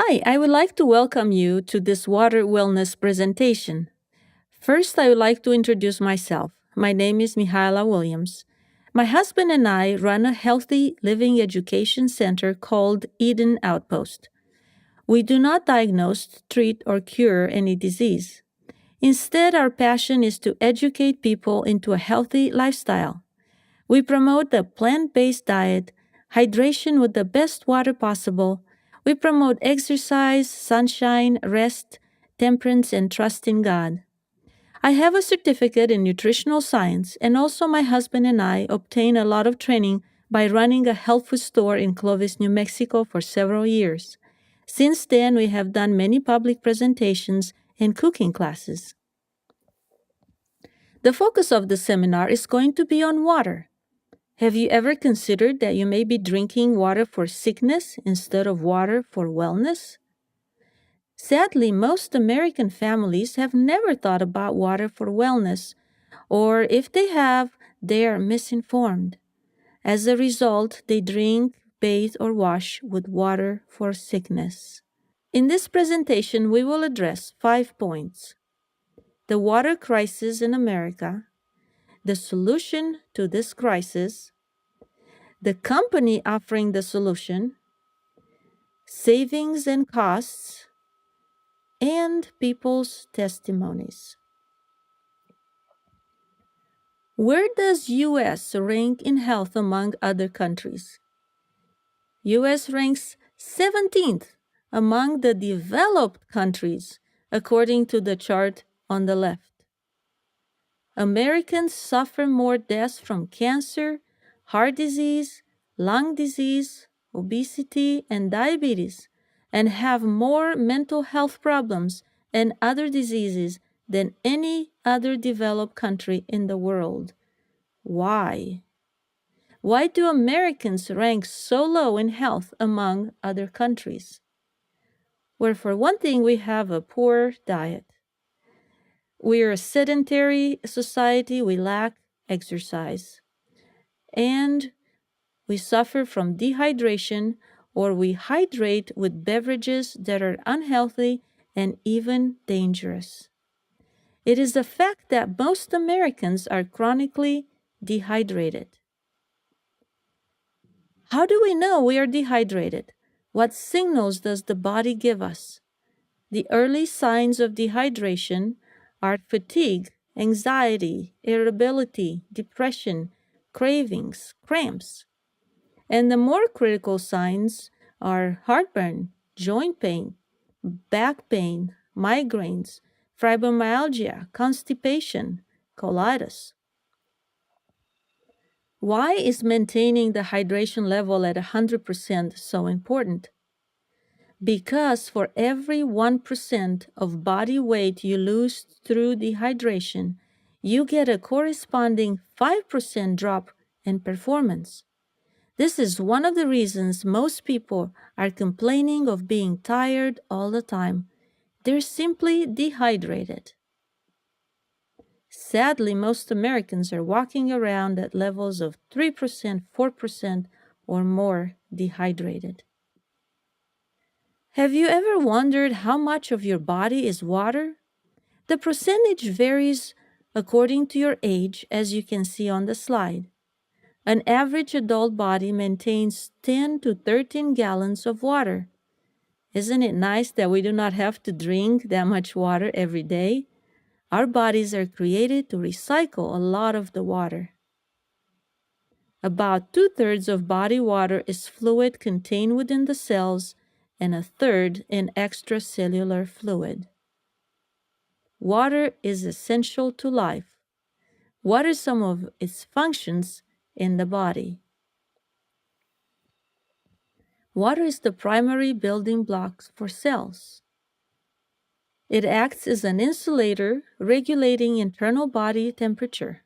Hi, I would like to welcome you to this water wellness presentation. First, I would like to introduce myself. My name is Mihaela Williams. My husband and I run a healthy living education center called Eden Outpost. We do not diagnose, treat, or cure any disease. Instead, our passion is to educate people into a healthy lifestyle. We promote the plant-based diet, hydration with the best water possible. We promote exercise, sunshine, rest, temperance, and trust in God. I have a certificate in nutritional science, and also my husband and I obtained a lot of training by running a health food store in Clovis, New Mexico for several years. Since then, we have done many public presentations and cooking classes. The focus of the seminar is going to be on water. Have you ever considered that you may be drinking water for sickness instead of water for wellness? Sadly, most American families have never thought about water for wellness, or if they have, they are misinformed. As a result, they drink, bathe, or wash with water for sickness. In this presentation, we will address 5 points: the water crisis in America, the solution to this crisis, the company offering the solution, savings and costs, and people's testimonies. Where does US rank in health among other countries? US ranks 17th among the developed countries, according to the chart on the left. Americans suffer more deaths from cancer, heart disease, lung disease, obesity, and diabetes, and have more mental health problems and other diseases than any other developed country in the world. Why? Why do Americans rank so low in health among other countries? Well, for one thing, we have a poor diet. We are a sedentary society, we lack exercise, and we suffer from dehydration, or we hydrate with beverages that are unhealthy and even dangerous. It is a fact that most Americans are chronically dehydrated. How do we know we are dehydrated? What signals does the body give us? The early signs of dehydration are fatigue, anxiety, irritability, depression, cravings, cramps. And the more critical signs are heartburn, joint pain, back pain, migraines, fibromyalgia, constipation, colitis. Why is maintaining the hydration level at 100% so important? Because for every 1% of body weight you lose through dehydration, you get a corresponding 5% drop in performance. This is one of the reasons most people are complaining of being tired all the time. They're simply dehydrated. Sadly, most Americans are walking around at levels of 3%, 4%, or more dehydrated. Have you ever wondered how much of your body is water? The percentage varies according to your age, as you can see on the slide. An average adult body maintains 10 to 13 gallons of water. Isn't it nice that we do not have to drink that much water every day? Our bodies are created to recycle a lot of the water. About 2/3 of body water is fluid contained within the cells, and 1/3 in extracellular fluid. Water is essential to life. What are some of its functions in the body? Water is the primary building block for cells. It acts as an insulator, regulating internal body temperature.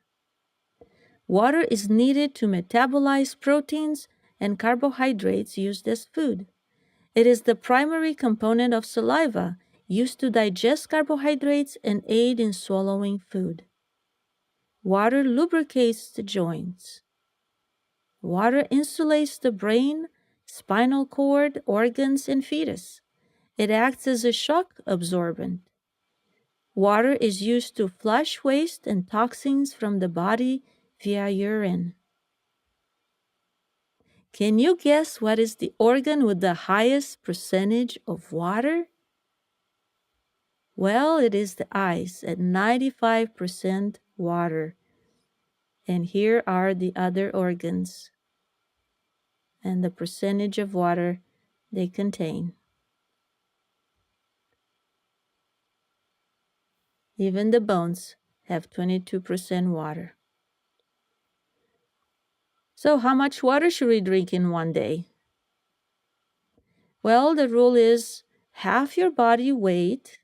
Water is needed to metabolize proteins and carbohydrates used as food. It is the primary component of saliva, used to digest carbohydrates and aid in swallowing food. Water lubricates the joints. Water insulates the brain, spinal cord, organs, and fetus. It acts as a shock absorbent. Water is used to flush waste and toxins from the body via urine. Can you guess what is the organ with the highest percentage of water? Well, it is the eyes at 95% water. And here are the other organs and the percentage of water they contain. Even the bones have 22% water. So how much water should we drink in one day? Well, the rule is half your body weight.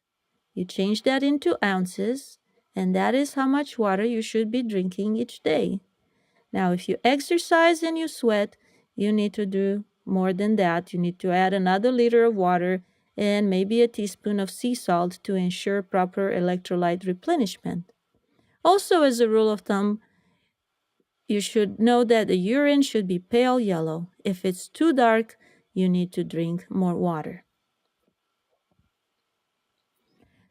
You change that into ounces, and that is how much water you should be drinking each day. Now, if you exercise and you sweat, you need to do more than that. You need to add another liter of water and maybe a teaspoon of sea salt to ensure proper electrolyte replenishment. Also, as a rule of thumb, you should know that the urine should be pale yellow. If it's too dark, you need to drink more water.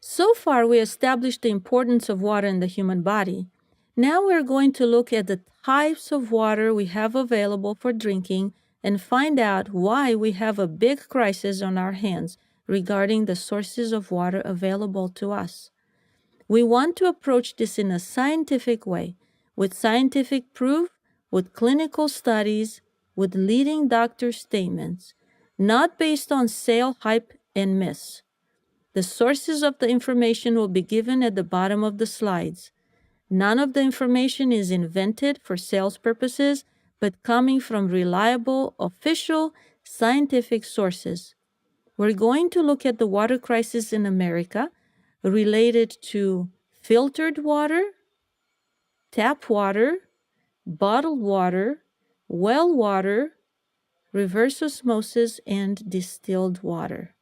So far, we established the importance of water in the human body. Now we're going to look at the types of water we have available for drinking and find out why we have a big crisis on our hands regarding the sources of water available to us. We want to approach this in a scientific way, with scientific proof, with clinical studies, with leading doctor statements, not based on sale hype and myths. The sources of the information will be given at the bottom of the slides. None of the information is invented for sales purposes, but coming from reliable, official, scientific sources. We're going to look at the water crisis in America related to filtered water, tap water, bottled water, well water, reverse osmosis, and distilled water.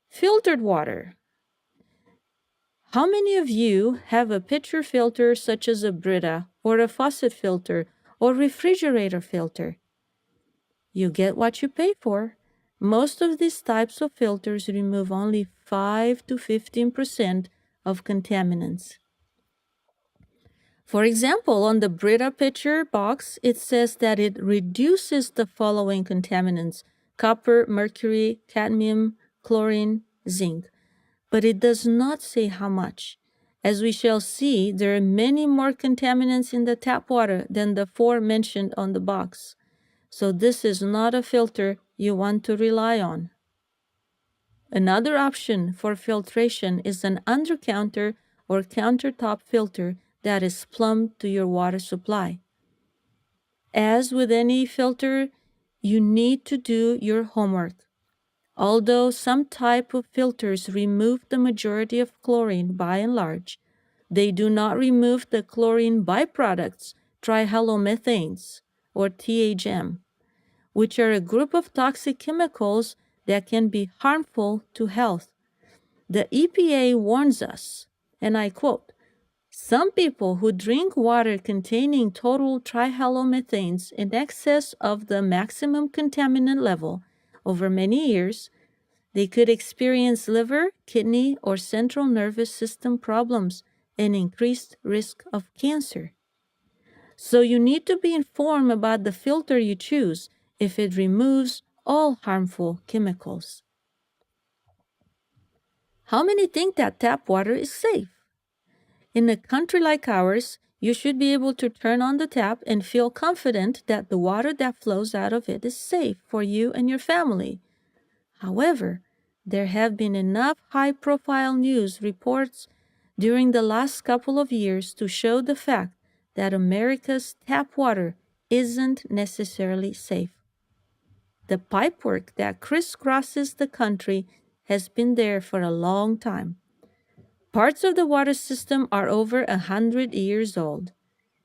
Filtered water. How many of you have a pitcher filter such as a Brita or a faucet filter or refrigerator filter? You get what you pay for. Most of these types of filters remove only 5 to 15% of contaminants. For example, on the Brita pitcher box, it says that it reduces the following contaminants: copper, mercury, cadmium, chlorine, zinc. But it does not say how much. As we shall see, there are many more contaminants in the tap water than the 4 mentioned on the box. So this is not a filter you want to rely on. Another option for filtration is an under-counter or countertop filter that is plumbed to your water supply. As with any filter, you need to do your homework. Although some type of filters remove the majority of chlorine by and large, they do not remove the chlorine byproducts, trihalomethanes, or THM, which are a group of toxic chemicals that can be harmful to health. The EPA warns us, and I quote, "Some people who drink water containing total trihalomethanes in excess of the maximum contaminant level over many years, they could experience liver, kidney, or central nervous system problems and increased risk of cancer." So you need to be informed about the filter you choose if it removes all harmful chemicals. How many think that tap water is safe? In a country like ours, you should be able to turn on the tap and feel confident that the water that flows out of it is safe for you and your family. However, there have been enough high-profile news reports during the last couple of years to show the fact that America's tap water isn't necessarily safe. The pipework that crisscrosses the country has been there for a long time. Parts of the water system are over 100 years old.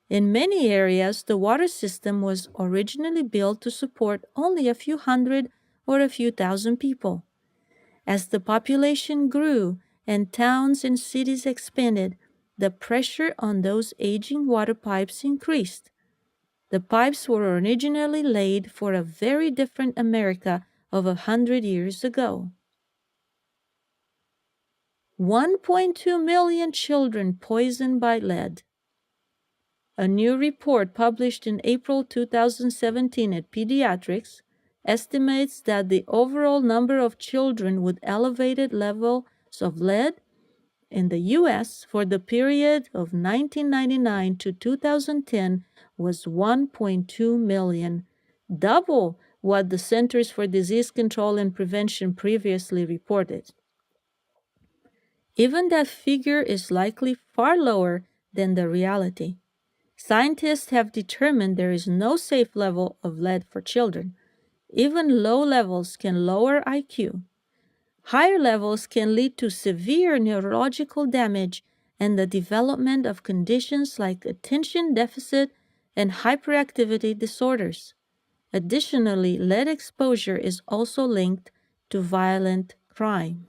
In many areas, the water system was originally built to support only a few hundred or a few thousand people. As the population grew and towns and cities expanded, the pressure on those aging water pipes increased. The pipes were originally laid for a very different America of 100 years ago. 1.2 million children poisoned by lead. A new report published in April 2017 at Pediatrics estimates that the overall number of children with elevated levels of lead in the U.S. for the period of 1999 to 2010 was 1.2 million, double what the Centers for Disease Control and Prevention previously reported. Even that figure is likely far lower than the reality. Scientists have determined there is no safe level of lead for children. Even low levels can lower IQ. Higher levels can lead to severe neurological damage and the development of conditions like attention deficit and hyperactivity disorders. Additionally, lead exposure is also linked to violent crime.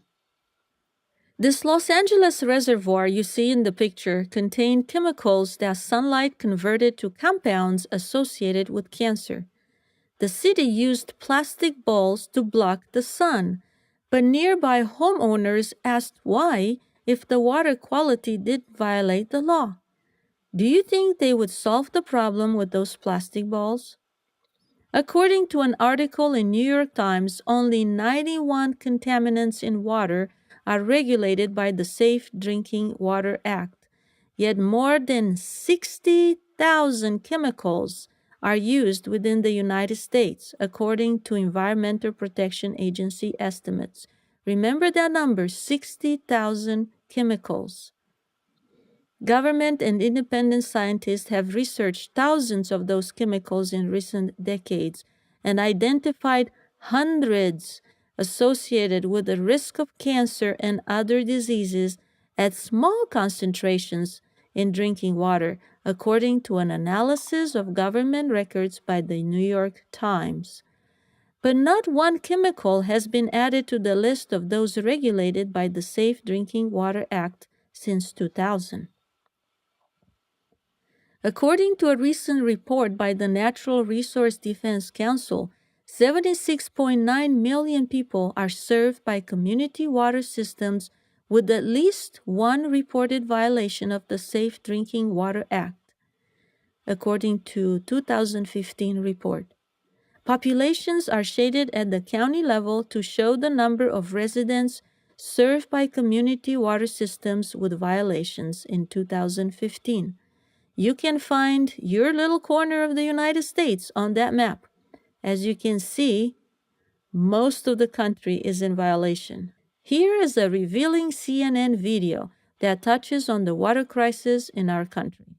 This Los Angeles reservoir you see in the picture contained chemicals that sunlight converted to compounds associated with cancer. The city used plastic balls to block the sun, but nearby homeowners asked why if the water quality did violate the law. Do you think they would solve the problem with those plastic balls? According to an article in New York Times, only 91 contaminants in water are regulated by the Safe Drinking Water Act, yet more than 60,000 chemicals are used within the United States, according to Environmental Protection Agency estimates. Remember that number, 60,000 chemicals. Government and independent scientists have researched thousands of those chemicals in recent decades and identified hundreds associated with the risk of cancer and other diseases at small concentrations in drinking water, according to an analysis of government records by the New York Times. But not one chemical has been added to the list of those regulated by the Safe Drinking Water Act since 2000. According to a recent report by the Natural Resource Defense Council, 76.9 million people are served by community water systems with at least one reported violation of the Safe Drinking Water Act, according to a 2015 report. Populations are shaded at the county level to show the number of residents served by community water systems with violations in 2015. You can find your little corner of the United States on that map. As you can see, most of the country is in violation. Here is a revealing CNN video that touches on the water crisis in our country.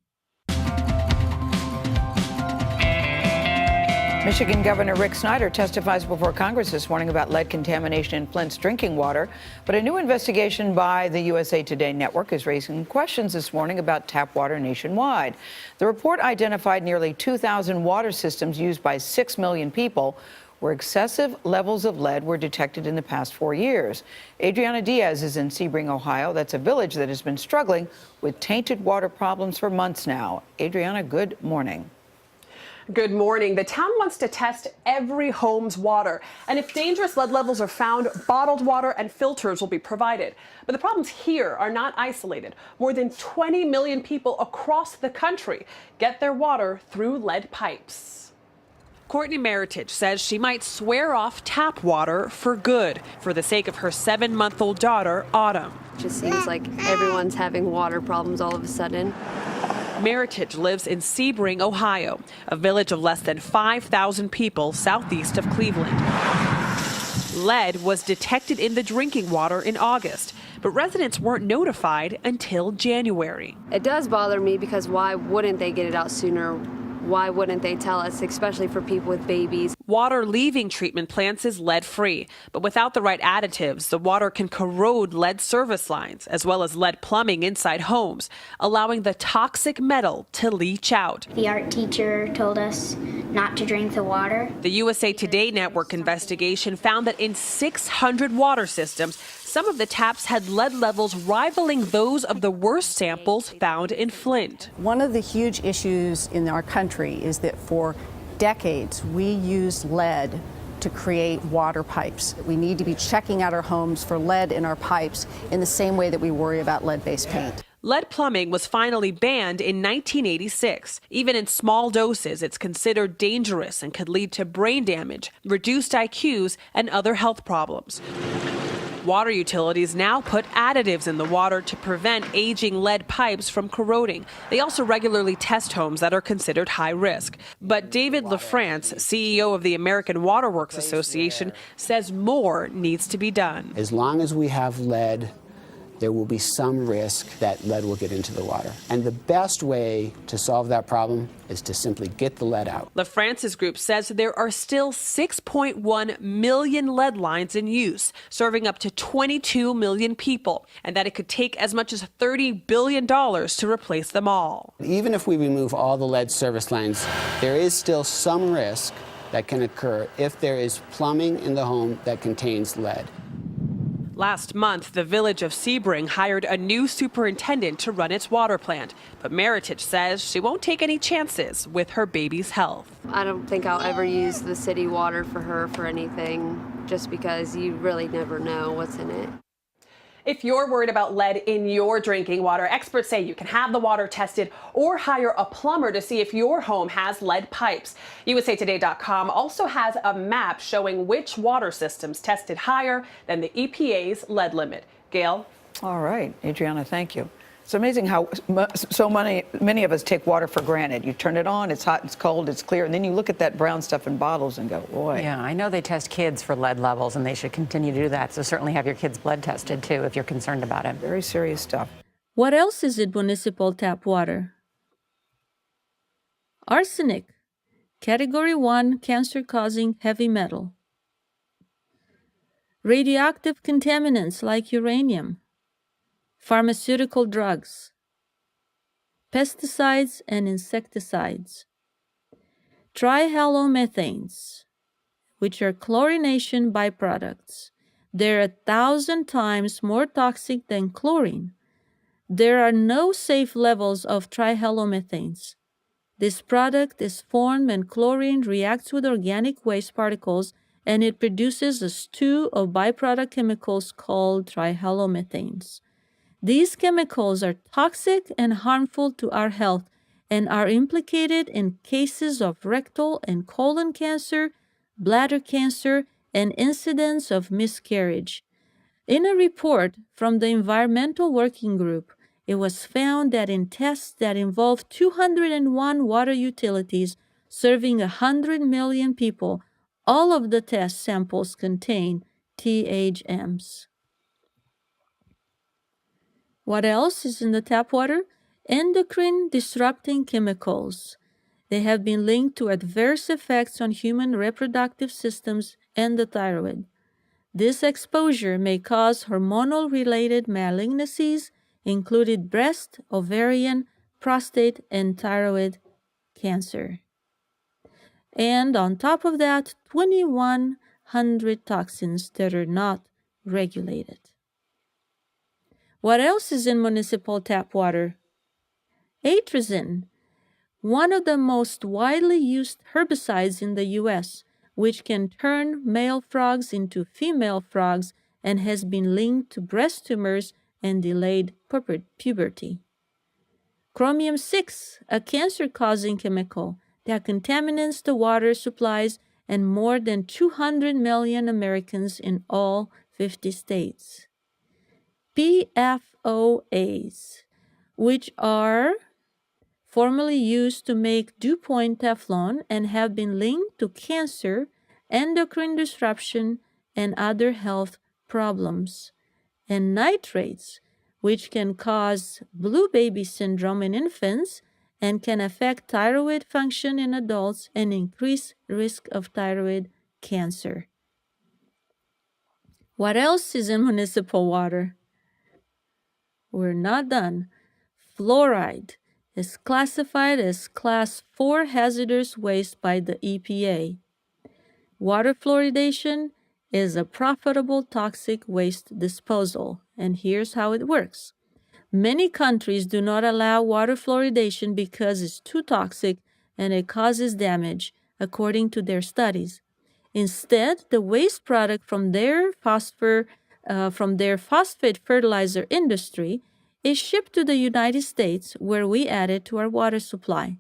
Michigan Governor Rick Snyder testifies before Congress this morning about lead contamination in Flint's drinking water. But a new investigation by the USA Today network is raising questions this morning about tap water nationwide. The report identified nearly 2,000 water systems used by 6 million people where excessive levels of lead were detected in the past 4 years. Adriana Diaz is in Sebring, Ohio. That's a village that has been struggling with tainted water problems for months now. Adriana, good morning. Good morning. The town wants to test every home's water, and if dangerous lead levels are found, bottled water and filters will be provided. But the problems here are not isolated. More than 20 million people across the country get their water through lead pipes. Courtney Meritage says she might swear off tap water for good for the sake of her 7-month-old daughter, Autumn. It just seems like everyone's having water problems all of a sudden. Meritage lives in Sebring, Ohio, a village of less than 5,000 people southeast of Cleveland. Lead was detected in the drinking water in August, but residents weren't notified until January. It does bother me because why wouldn't they get it out sooner? Why wouldn't they tell us, especially for people with babies? Water leaving treatment plants is lead-free, but without the right additives, the water can corrode lead service lines, as well as lead plumbing inside homes, allowing the toxic metal to leach out. The art teacher told us not to drink the water. The USA Today network investigation found that in 600 water systems, some of the taps had lead levels rivaling those of the worst samples found in Flint. One of the huge issues in our country is that for decades we used lead to create water pipes. We need to be checking out our homes for lead in our pipes in the same way that we worry about lead-based paint. Lead plumbing was finally banned in 1986. Even in small doses, it's considered dangerous and could lead to brain damage, reduced IQs, and other health problems. Water utilities now put additives in the water to prevent aging lead pipes from corroding. They also regularly test homes that are considered high risk. But David LaFrance, CEO of the American Water Works Association, says more needs to be done. As long as we have lead, there will be some risk that lead will get into the water. And the best way to solve that problem is to simply get the lead out. LaFrance's group says there are still 6.1 million lead lines in use, serving up to 22 million people, and that it could take as much as $30 billion to replace them all. Even if we remove all the lead service lines, there is still some risk that can occur if there is plumbing in the home that contains lead. Last month, the village of Sebring hired a new superintendent to run its water plant. But Meritage says she won't take any chances with her baby's health. I don't think I'll ever use the city water for her for anything, just because you really never know what's in it. If you're worried about lead in your drinking water, experts say you can have the water tested or hire a plumber to see if your home has lead pipes. USAtoday.com also has a map showing which water systems tested higher than the EPA's lead limit. Gail? All right, Adriana, thank you. It's amazing how many of us take water for granted. You turn it on, it's hot, it's cold, it's clear, and then you look at that brown stuff in bottles and go, boy. Yeah, I know they test kids for lead levels, and they should continue to do that. So certainly have your kids' blood tested, too, if you're concerned about it. Very serious stuff. What else is in municipal tap water? Arsenic, Category 1 cancer-causing heavy metal. Radioactive contaminants like uranium. Pharmaceutical drugs, pesticides and insecticides, trihalomethanes, which are chlorination byproducts. They're 1,000 times more toxic than chlorine. There are no safe levels of trihalomethanes. This product is formed when chlorine reacts with organic waste particles, and it produces a stew of byproduct chemicals called trihalomethanes. These chemicals are toxic and harmful to our health and are implicated in cases of rectal and colon cancer, bladder cancer, and incidents of miscarriage. In a report from the Environmental Working Group, it was found that in tests that involved 201 water utilities serving 100 million people, all of the test samples contain THMs. What else is in the tap water? Endocrine disrupting chemicals. They have been linked to adverse effects on human reproductive systems and the thyroid. This exposure may cause hormonal-related malignancies, including breast, ovarian, prostate, and thyroid cancer. And on top of that, 2,100 toxins that are not regulated. What else is in municipal tap water? Atrazine, one of the most widely used herbicides in the U.S., which can turn male frogs into female frogs and has been linked to breast tumors and delayed puberty. Chromium-6, a cancer-causing chemical that contaminates the water supplies and more than 200 million Americans in all 50 states. PFOAs, which are formerly used to make DuPont Teflon and have been linked to cancer, endocrine disruption, and other health problems. And nitrates, which can cause blue baby syndrome in infants and can affect thyroid function in adults and increase risk of thyroid cancer. What else is in municipal water? We're not done. Fluoride is classified as Class 4 hazardous waste by the EPA. Water fluoridation is a profitable toxic waste disposal, and here's how it works. Many countries do not allow water fluoridation because it's too toxic and it causes damage, according to their studies. Instead, the waste product from their phosphate fertilizer industry is shipped to the United States, where we add it to our water supply.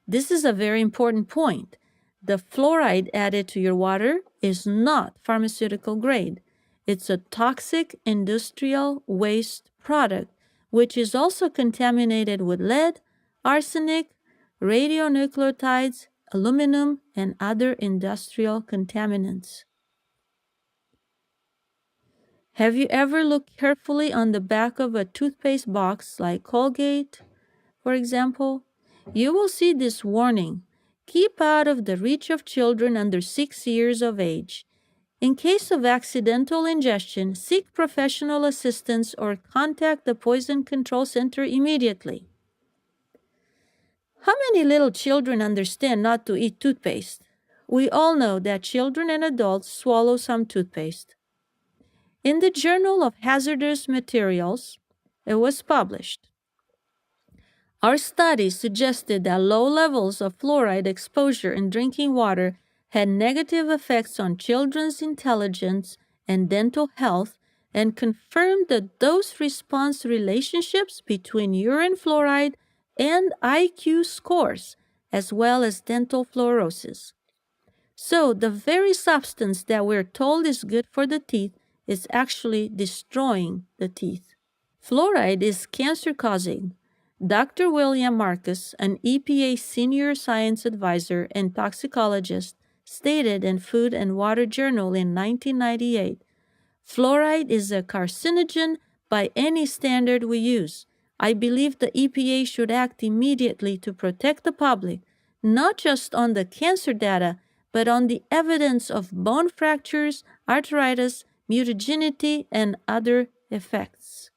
This is a very important point. The fluoride added to your water is not pharmaceutical grade. It's a toxic industrial waste product, which is also contaminated with lead, arsenic, radionucleotides, aluminum, and other industrial contaminants. Have you ever looked carefully on the back of a toothpaste box like Colgate, for example? You will see this warning: keep out of the reach of children under 6 years of age. In case of accidental ingestion, seek professional assistance or contact the Poison Control Center immediately. How many little children understand not to eat toothpaste? We all know that children and adults swallow some toothpaste. In the Journal of Hazardous Materials, it was published. Our study suggested that low levels of fluoride exposure in drinking water had negative effects on children's intelligence and dental health, and confirmed the dose-response relationships between urine fluoride and IQ scores, as well as dental fluorosis. So the very substance that we're told is good for the teeth is actually destroying the teeth. Fluoride is cancer-causing. Dr. William Marcus, an EPA senior science advisor and toxicologist, stated in Food and Water Journal in 1998, "Fluoride is a carcinogen by any standard we use. I believe the EPA should act immediately to protect the public, not just on the cancer data, but on the evidence of bone fractures, arthritis, mutagenity, and other effects."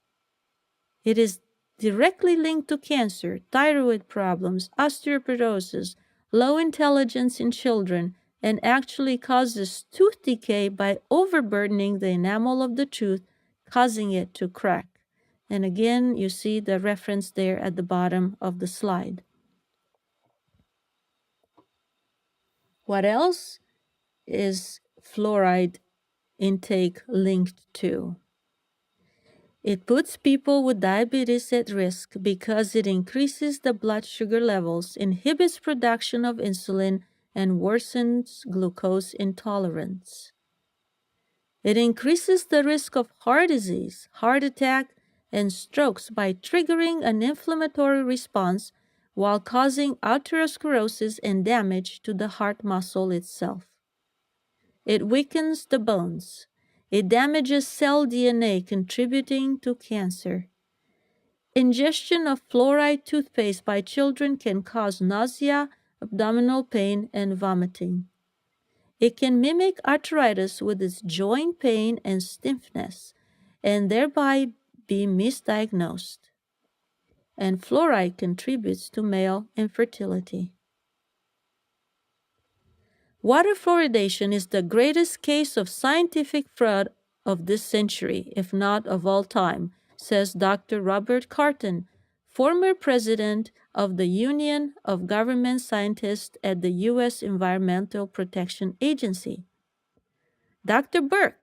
It is directly linked to cancer, thyroid problems, osteoporosis, low intelligence in children, and actually causes tooth decay by overburdening the enamel of the tooth, causing it to crack. And again, you see the reference there at the bottom of the slide. What else is fluoride intake linked to? It puts people with diabetes at risk because it increases the blood sugar levels, inhibits production of insulin, and worsens glucose intolerance. It increases the risk of heart disease, heart attack, and strokes by triggering an inflammatory response while causing atherosclerosis and damage to the heart muscle itself. It weakens the bones. It damages cell DNA, contributing to cancer. Ingestion of fluoride toothpaste by children can cause nausea, abdominal pain, and vomiting. It can mimic arthritis with its joint pain and stiffness, and thereby be misdiagnosed. And fluoride contributes to male infertility. Water fluoridation is the greatest case of scientific fraud of this century, if not of all time, says Dr. Robert Carton, former president of the Union of Government Scientists at the U.S. Environmental Protection Agency. Dr. Burke,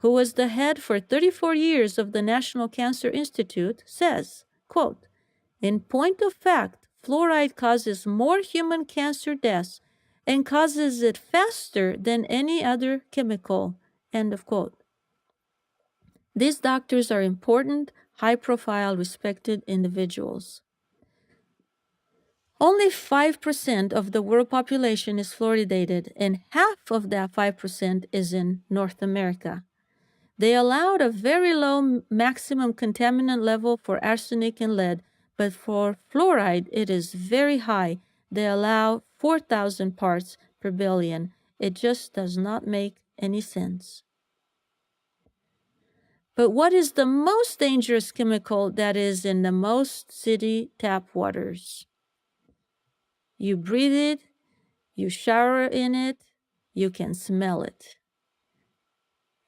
who was the head for 34 years of the National Cancer Institute, says, quote, "In point of fact, fluoride causes more human cancer deaths and causes it faster than any other chemical," end of quote. These doctors are important, high-profile, respected individuals. Only 5% of the world population is fluoridated, and half of that 5% is in North America. They allowed a very low maximum contaminant level for arsenic and lead, but for fluoride, it is very high. They allow 4,000 parts per billion. It just does not make any sense. But what is the most dangerous chemical that is in the most city tap waters? You breathe it, you shower in it, you can smell it.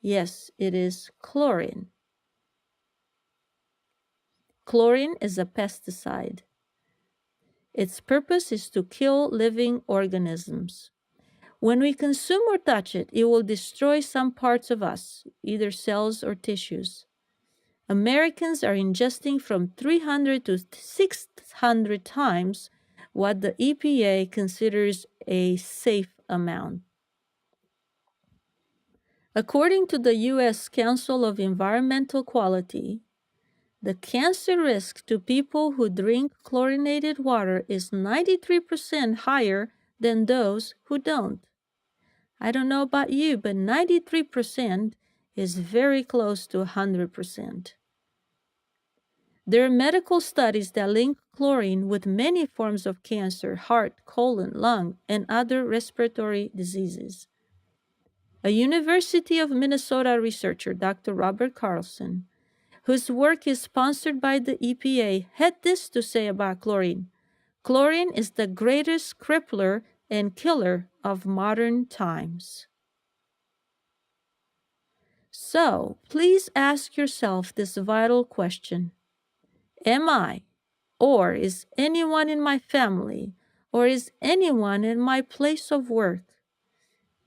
Yes, it is chlorine. Chlorine is a pesticide. Its purpose is to kill living organisms. When we consume or touch it, it will destroy some parts of us, either cells or tissues. Americans are ingesting from 300 to 600 times what the EPA considers a safe amount. According to the U.S. Council of Environmental Quality, the cancer risk to people who drink chlorinated water is 93% higher than those who don't. I don't know about you, but 93% is very close to 100%. There are medical studies that link chlorine with many forms of cancer, heart, colon, lung, and other respiratory diseases. A University of Minnesota researcher, Dr. Robert Carlson, whose work is sponsored by the EPA, had this to say about chlorine. Chlorine is the greatest crippler and killer of modern times. So, please ask yourself this vital question. Am I, or is anyone in my family, or is anyone in my place of work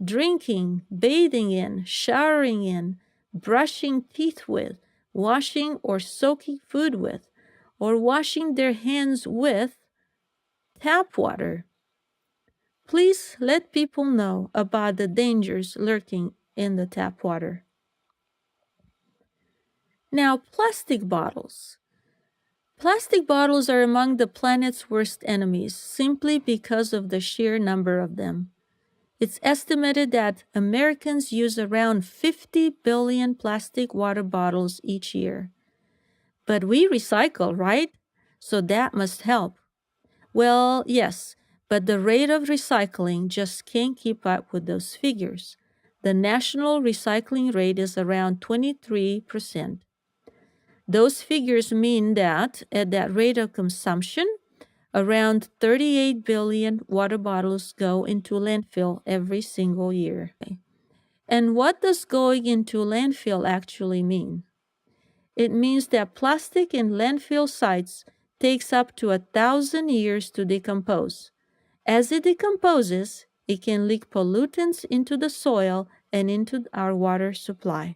drinking, bathing in, showering in, brushing teeth with, washing or soaking food with, or washing their hands with tap water? Please let people know about the dangers lurking in the tap water. Now, plastic bottles. Plastic bottles are among the planet's worst enemies simply because of the sheer number of them. It's estimated that Americans use around 50 billion plastic water bottles each year. But we recycle, right? So that must help. Well, yes, but the rate of recycling just can't keep up with those figures. The national recycling rate is around 23%. Those figures mean that at that rate of consumption, around 38 billion water bottles go into landfill every single year. And what does going into landfill actually mean? It means that plastic in landfill sites takes up to 1,000 years to decompose. As it decomposes, it can leak pollutants into the soil and into our water supply.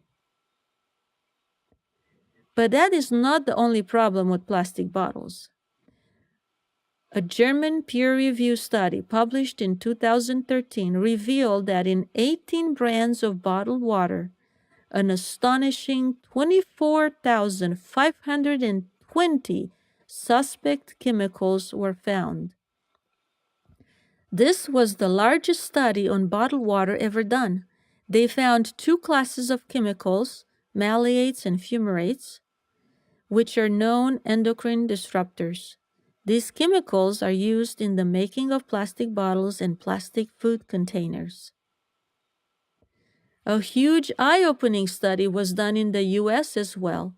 But that is not the only problem with plastic bottles. A German peer-reviewed study published in 2013 revealed that in 18 brands of bottled water, an astonishing 24,520 suspect chemicals were found. This was the largest study on bottled water ever done. They found two classes of chemicals, phthalates and fumarates, which are known endocrine disruptors. These chemicals are used in the making of plastic bottles and plastic food containers. A huge eye-opening study was done in the U.S. as well.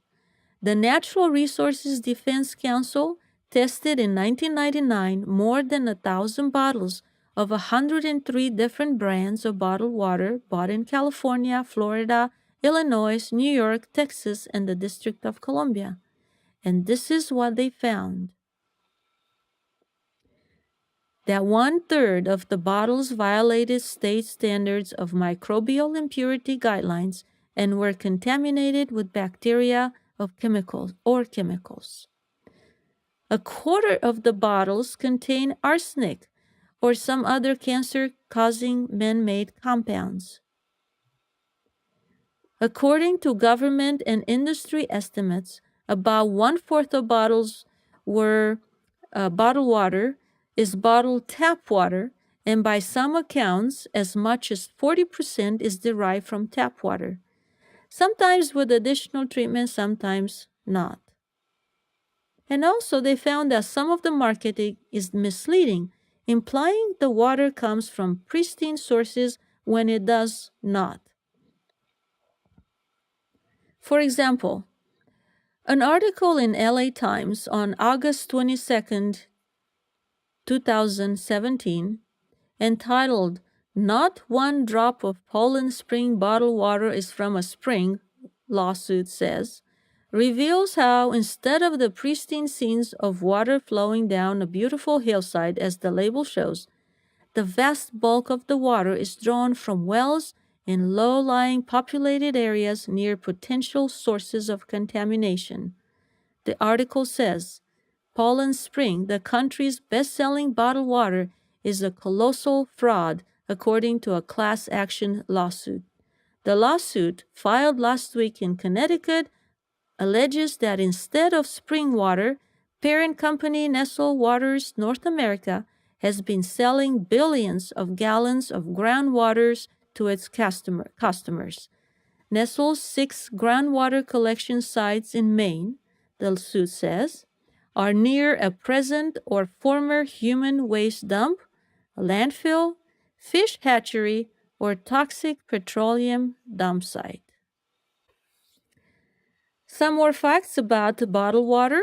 The Natural Resources Defense Council tested in 1999 more than 1,000 bottles of 103 different brands of bottled water bought in California, Florida, Illinois, New York, Texas, and the District of Columbia. And this is what they found. That 1/3 of the bottles violated state standards of microbial impurity guidelines and were contaminated with bacteria of chemicals. 1/4 of the bottles contain arsenic or some other cancer-causing man-made compounds. According to government and industry estimates, about 1/4 of bottles were bottled water is bottled tap water, and by some accounts, as much as 40% is derived from tap water, sometimes with additional treatment, sometimes not. And also, they found that some of the marketing is misleading, implying the water comes from pristine sources when it does not. For example, an article in LA Times on August 22nd, 2017, entitled "Not One Drop of Poland Spring Bottled Water is from a Spring," lawsuit says, reveals how instead of the pristine scenes of water flowing down a beautiful hillside as the label shows, the vast bulk of the water is drawn from wells in low-lying populated areas near potential sources of contamination. The article says, Poland Spring, the country's best-selling bottled water, is a colossal fraud, according to a class action lawsuit. The lawsuit, filed last week in Connecticut, alleges that instead of spring water, parent company Nestle Waters North America has been selling billions of gallons of groundwaters to its customers. Nestle's 6 groundwater collection sites in Maine, the suit says, are near a present or former human waste dump, a landfill, fish hatchery, or toxic petroleum dump site. Some more facts about bottled water.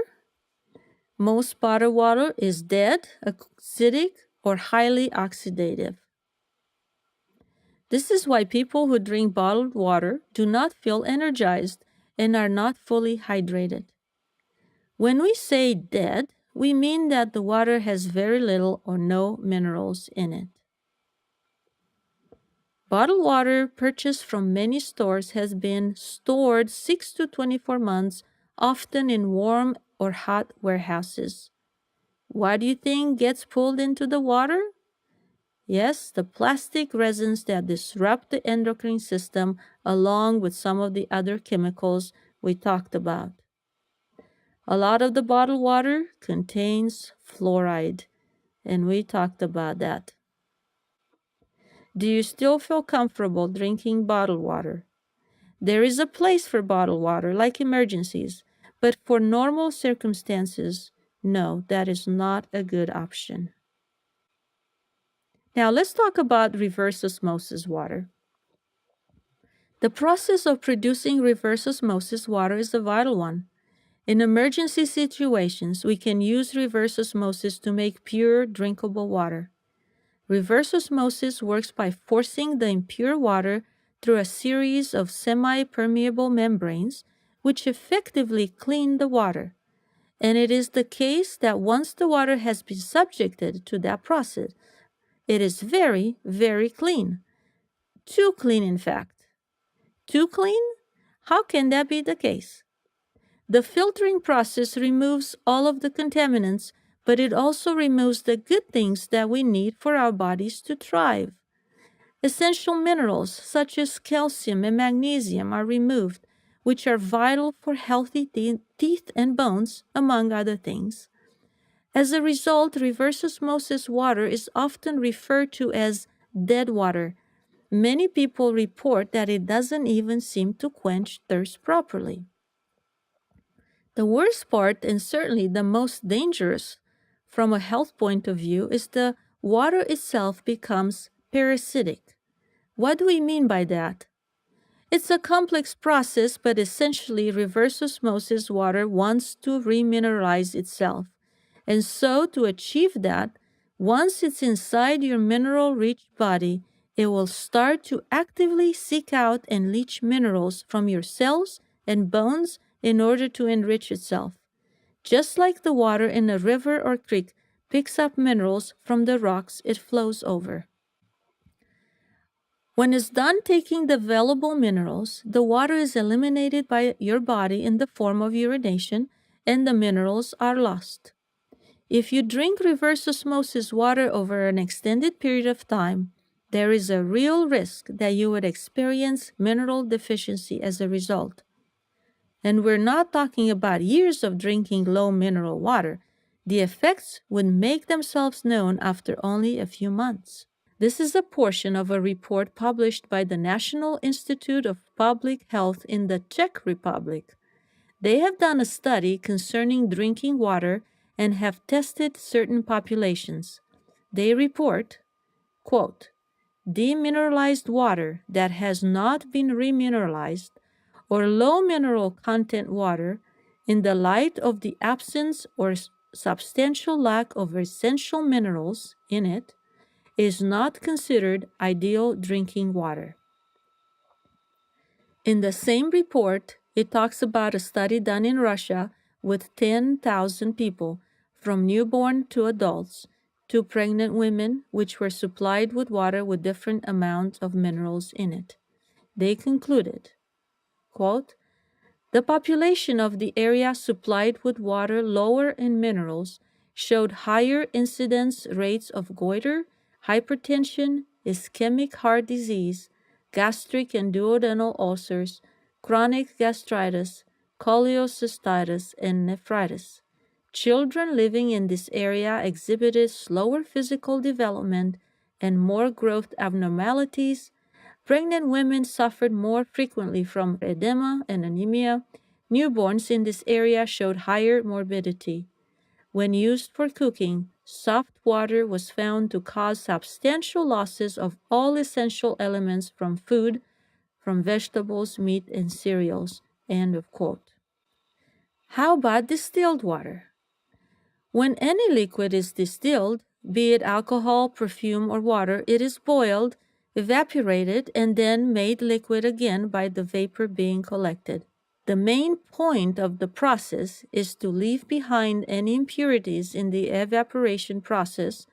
Most bottled water is dead, acidic, or highly oxidative. This is why people who drink bottled water do not feel energized and are not fully hydrated. When we say dead, we mean that the water has very little or no minerals in it. Bottled water purchased from many stores has been stored 6 to 24 months, often in warm or hot warehouses. What do you think gets pulled into the water? Yes, the plastic resins that disrupt the endocrine system, along with some of the other chemicals we talked about. A lot of the bottled water contains fluoride, and we talked about that. Do you still feel comfortable drinking bottled water? There is a place for bottled water, like emergencies, but for normal circumstances, no, that is not a good option. Now let's talk about reverse osmosis water. The process of producing reverse osmosis water is a vital one. In emergency situations, we can use reverse osmosis to make pure, drinkable water. Reverse osmosis works by forcing the impure water through a series of semi-permeable membranes, which effectively clean the water. And it is the case that once the water has been subjected to that process, it is very, very clean. Too clean, in fact. Too clean? How can that be the case? The filtering process removes all of the contaminants, but it also removes the good things that we need for our bodies to thrive. Essential minerals such as calcium and magnesium are removed, which are vital for healthy teeth and bones, among other things. As a result, reverse osmosis water is often referred to as dead water. Many people report that it doesn't even seem to quench thirst properly. The worst part, and certainly the most dangerous from a health point of view, is the water itself becomes parasitic. What do we mean by that? It's a complex process, but essentially reverse osmosis water wants to remineralize itself. And so to achieve that, once it's inside your mineral-rich body, it will start to actively seek out and leach minerals from your cells and bones in order to enrich itself. Just like the water in a river or creek picks up minerals from the rocks it flows over. When it's done taking the valuable minerals, the water is eliminated by your body in the form of urination, and the minerals are lost. If you drink reverse osmosis water over an extended period of time, there is a real risk that you would experience mineral deficiency as a result. And we're not talking about years of drinking low mineral water. The effects would make themselves known after only a few months. This is a portion of a report published by the National Institute of Public Health in the Czech Republic. They have done a study concerning drinking water and have tested certain populations. They report, quote, demineralized water that has not been remineralized or low mineral content water in the light of the absence or substantial lack of essential minerals in it is not considered ideal drinking water. In the same report, it talks about a study done in Russia with 10,000 people, from newborn to adults, to pregnant women, which were supplied with water with different amounts of minerals in it. They concluded, quote, "The population of the area supplied with water lower in minerals showed higher incidence rates of goiter, hypertension, ischemic heart disease, gastric and duodenal ulcers, chronic gastritis, cholecystitis, and nephritis. Children living in this area exhibited slower physical development and more growth abnormalities. Pregnant women suffered more frequently from edema and anemia. Newborns in this area showed higher morbidity. When used for cooking, soft water was found to cause substantial losses of all essential elements from food, from vegetables, meat, and cereals." End of quote. How about distilled water? When any liquid is distilled, be it alcohol, perfume, or water, it is boiled, evaporated, and then made liquid again by the vapor being collected. The main point of the process is to leave behind any impurities in the evaporation process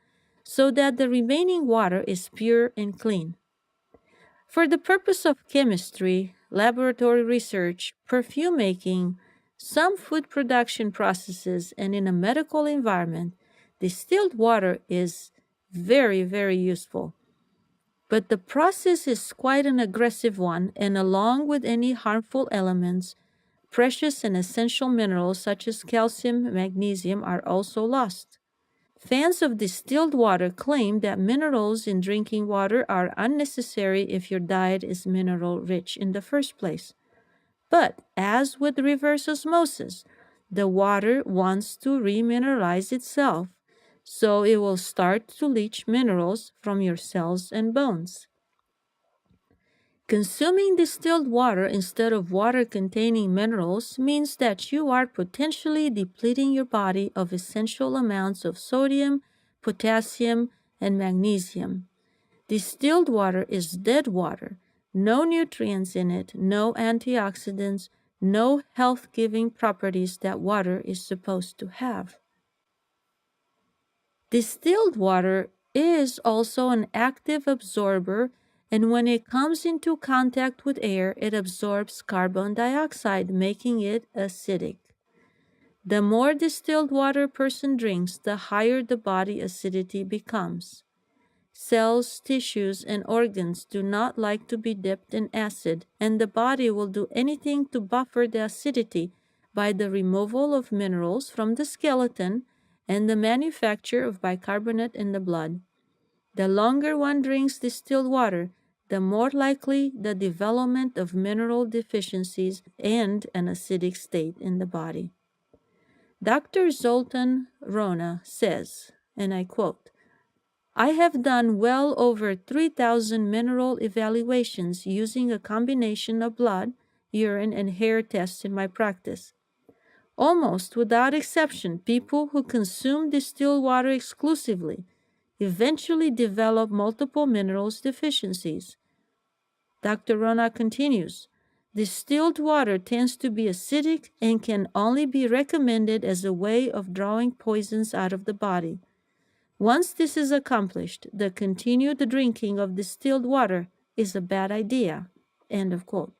so that the remaining water is pure and clean. For the purpose of chemistry, laboratory research, perfume making, some food production processes, and in a medical environment, distilled water is very, very useful. But the process is quite an aggressive one, and along with any harmful elements, precious and essential minerals such as calcium, magnesium are also lost. Fans of distilled water claim that minerals in drinking water are unnecessary if your diet is mineral rich in the first place. But as with reverse osmosis, the water wants to remineralize itself, so it will start to leach minerals from your cells and bones. Consuming distilled water instead of water containing minerals means that you are potentially depleting your body of essential amounts of sodium, potassium, and magnesium. Distilled water is dead water, no nutrients in it, no antioxidants, no health-giving properties that water is supposed to have. Distilled water is also an active absorber, and when it comes into contact with air, it absorbs carbon dioxide, making it acidic. The more distilled water a person drinks, the higher the body acidity becomes. Cells, tissues, and organs do not like to be dipped in acid, and the body will do anything to buffer the acidity by the removal of minerals from the skeleton and the manufacture of bicarbonate in the blood. The longer one drinks distilled water, the more likely the development of mineral deficiencies and an acidic state in the body. Dr. Zoltan Rona says, and I quote, "I have done well over 3,000 mineral evaluations using a combination of blood, urine, and hair tests in my practice. Almost without exception, people who consume distilled water exclusively eventually develop multiple minerals deficiencies." Dr. Rona continues, "Distilled water tends to be acidic and can only be recommended as a way of drawing poisons out of the body. Once this is accomplished, the continued drinking of distilled water is a bad idea." End of quote.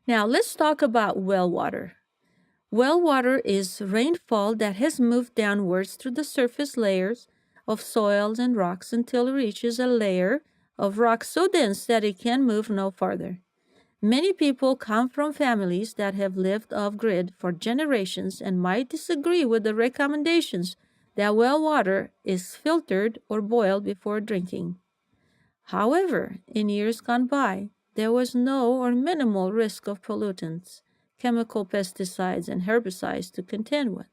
Now let's talk about well water. Well water is rainfall that has moved downwards through the surface layers of soils and rocks until it reaches a layer of rock so dense that it can move no farther. Many people come from families that have lived off-grid for generations and might disagree with the recommendations that well water is filtered or boiled before drinking. However, in years gone by, there was no or minimal risk of pollutants, chemical pesticides, and herbicides to contend with.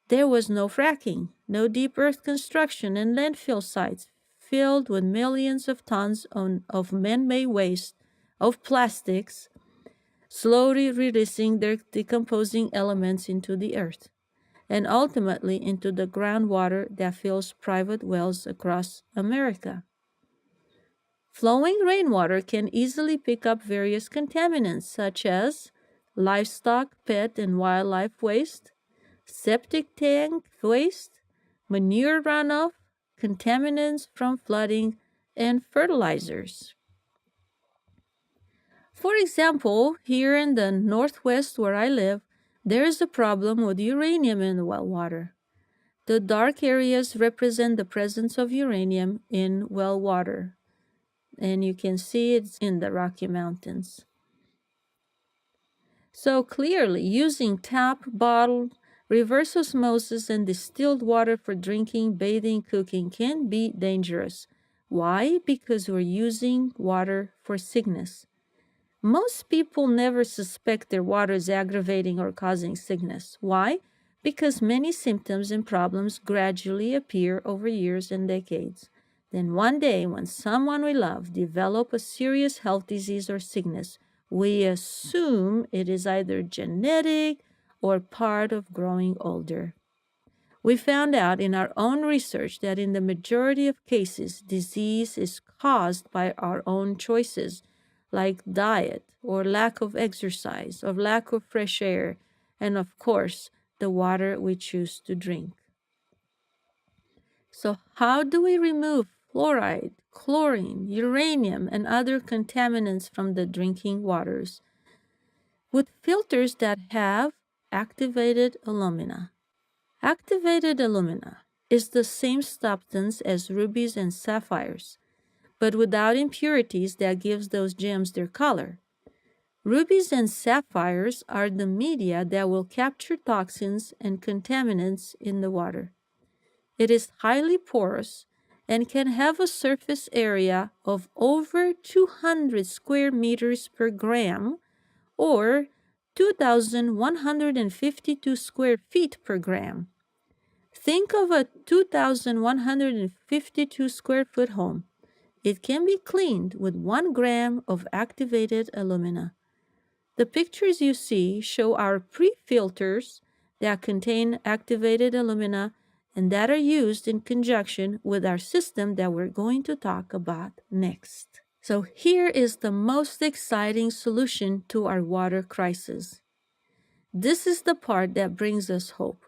There was no fracking, no deep earth construction, and landfill sites filled with millions of tons of man-made waste of plastics, slowly releasing their decomposing elements into the earth, and ultimately into the groundwater that fills private wells across America. Flowing rainwater can easily pick up various contaminants such as livestock, pet, and wildlife waste, septic tank waste, manure runoff, contaminants from flooding, and fertilizers. For example, here in the Northwest where I live, there is a problem with uranium in the well water. The dark areas represent the presence of uranium in well water, and you can see it's in the Rocky Mountains. So clearly, using tap, bottled, reverse osmosis, and distilled water for drinking, bathing, cooking can be dangerous. Why? Because we're using water for sickness. Most people never suspect their water is aggravating or causing sickness. Why? Because many symptoms and problems gradually appear over years and decades. Then one day, when someone we love develops a serious health disease or sickness, we assume it is either genetic or part of growing older. We found out in our own research that in the majority of cases, disease is caused by our own choices, like diet or lack of exercise or lack of fresh air, and of course, the water we choose to drink. So how do we remove fluoride, chlorine, uranium, and other contaminants from the drinking waters? With filters that have activated alumina. Activated alumina is the same substance as rubies and sapphires, but without impurities that gives those gems their color. Rubies and sapphires are the media that will capture toxins and contaminants in the water. It is highly porous and can have a surface area of over 200 square meters per gram or 2,152 square feet per gram. Think of a 2,152 square foot home. It can be cleaned with 1 gram of activated alumina. The pictures you see show our pre-filters that contain activated alumina and that are used in conjunction with our system that we're going to talk about next. So here is the most exciting solution to our water crisis. This is the part that brings us hope.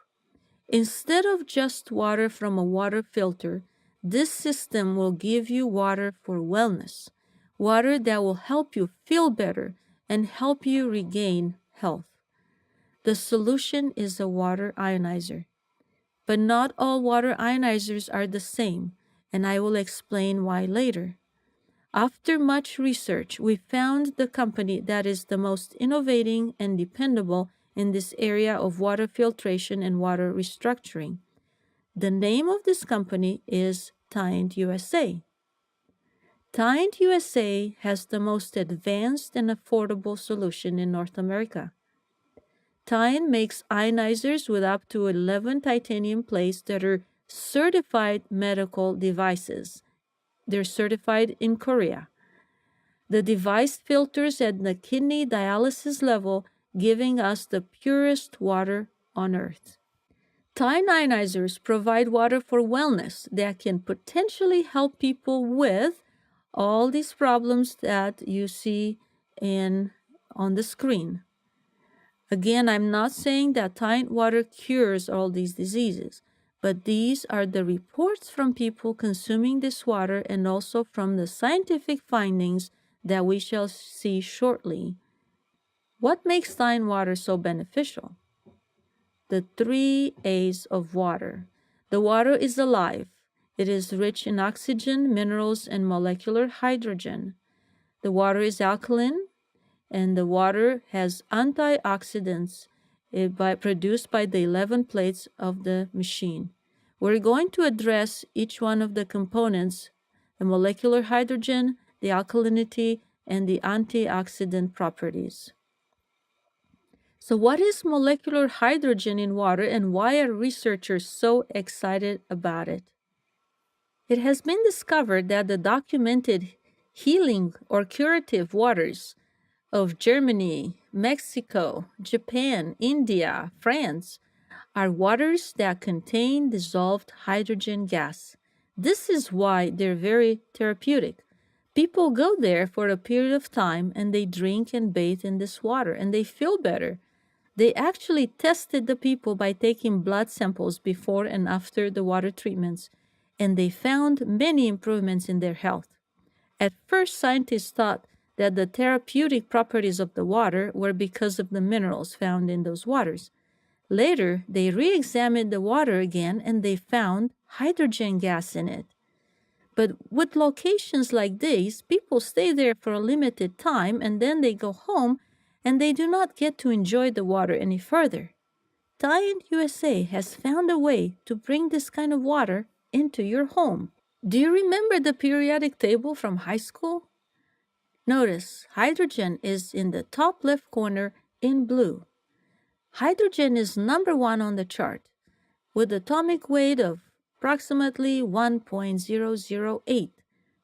Instead of just water from a water filter, this system will give you water for wellness, water that will help you feel better and help you regain health. The solution is a water ionizer. But not all water ionizers are the same, and I will explain why later. After much research, we found the company that is the most innovating and dependable in this area of water filtration and water restructuring. The name of this company is TYENT USA. TYENT USA has the most advanced and affordable solution in North America. TYENT makes ionizers with up to 11 titanium plates that are certified medical devices. They're certified in Korea. The device filters at the kidney dialysis level, giving us the purest water on earth. TYENT ionizers provide water for wellness that can potentially help people with all these problems that you see on the screen. Again, I'm not saying that TYENT water cures all these diseases, but these are the reports from people consuming this water and also from the scientific findings that we shall see shortly. What makes TYENT water so beneficial? The 3 A's of water. The water is alive. It is rich in oxygen, minerals, and molecular hydrogen. The water is alkaline, and the water has antioxidants produced by the 11 plates of the machine. We're going to address each one of the components, the molecular hydrogen, the alkalinity, and the antioxidant properties. So what is molecular hydrogen in water, and why are researchers so excited about it? It has been discovered that the documented healing or curative waters of Germany, Mexico, Japan, India, France are waters that contain dissolved hydrogen gas. This is why they're very therapeutic. People go there for a period of time and they drink and bathe in this water and they feel better. They actually tested the people by taking blood samples before and after the water treatments, and they found many improvements in their health. At first, scientists thought that the therapeutic properties of the water were because of the minerals found in those waters. Later, they re-examined the water again and they found hydrogen gas in it. But with locations like these, people stay there for a limited time and then they go home and they do not get to enjoy the water any further. TYENT USA has found a way to bring this kind of water into your home. Do you remember the periodic table from high school? Notice hydrogen is in the top left corner in blue. Hydrogen is number 1 on the chart with atomic weight of approximately 1.008.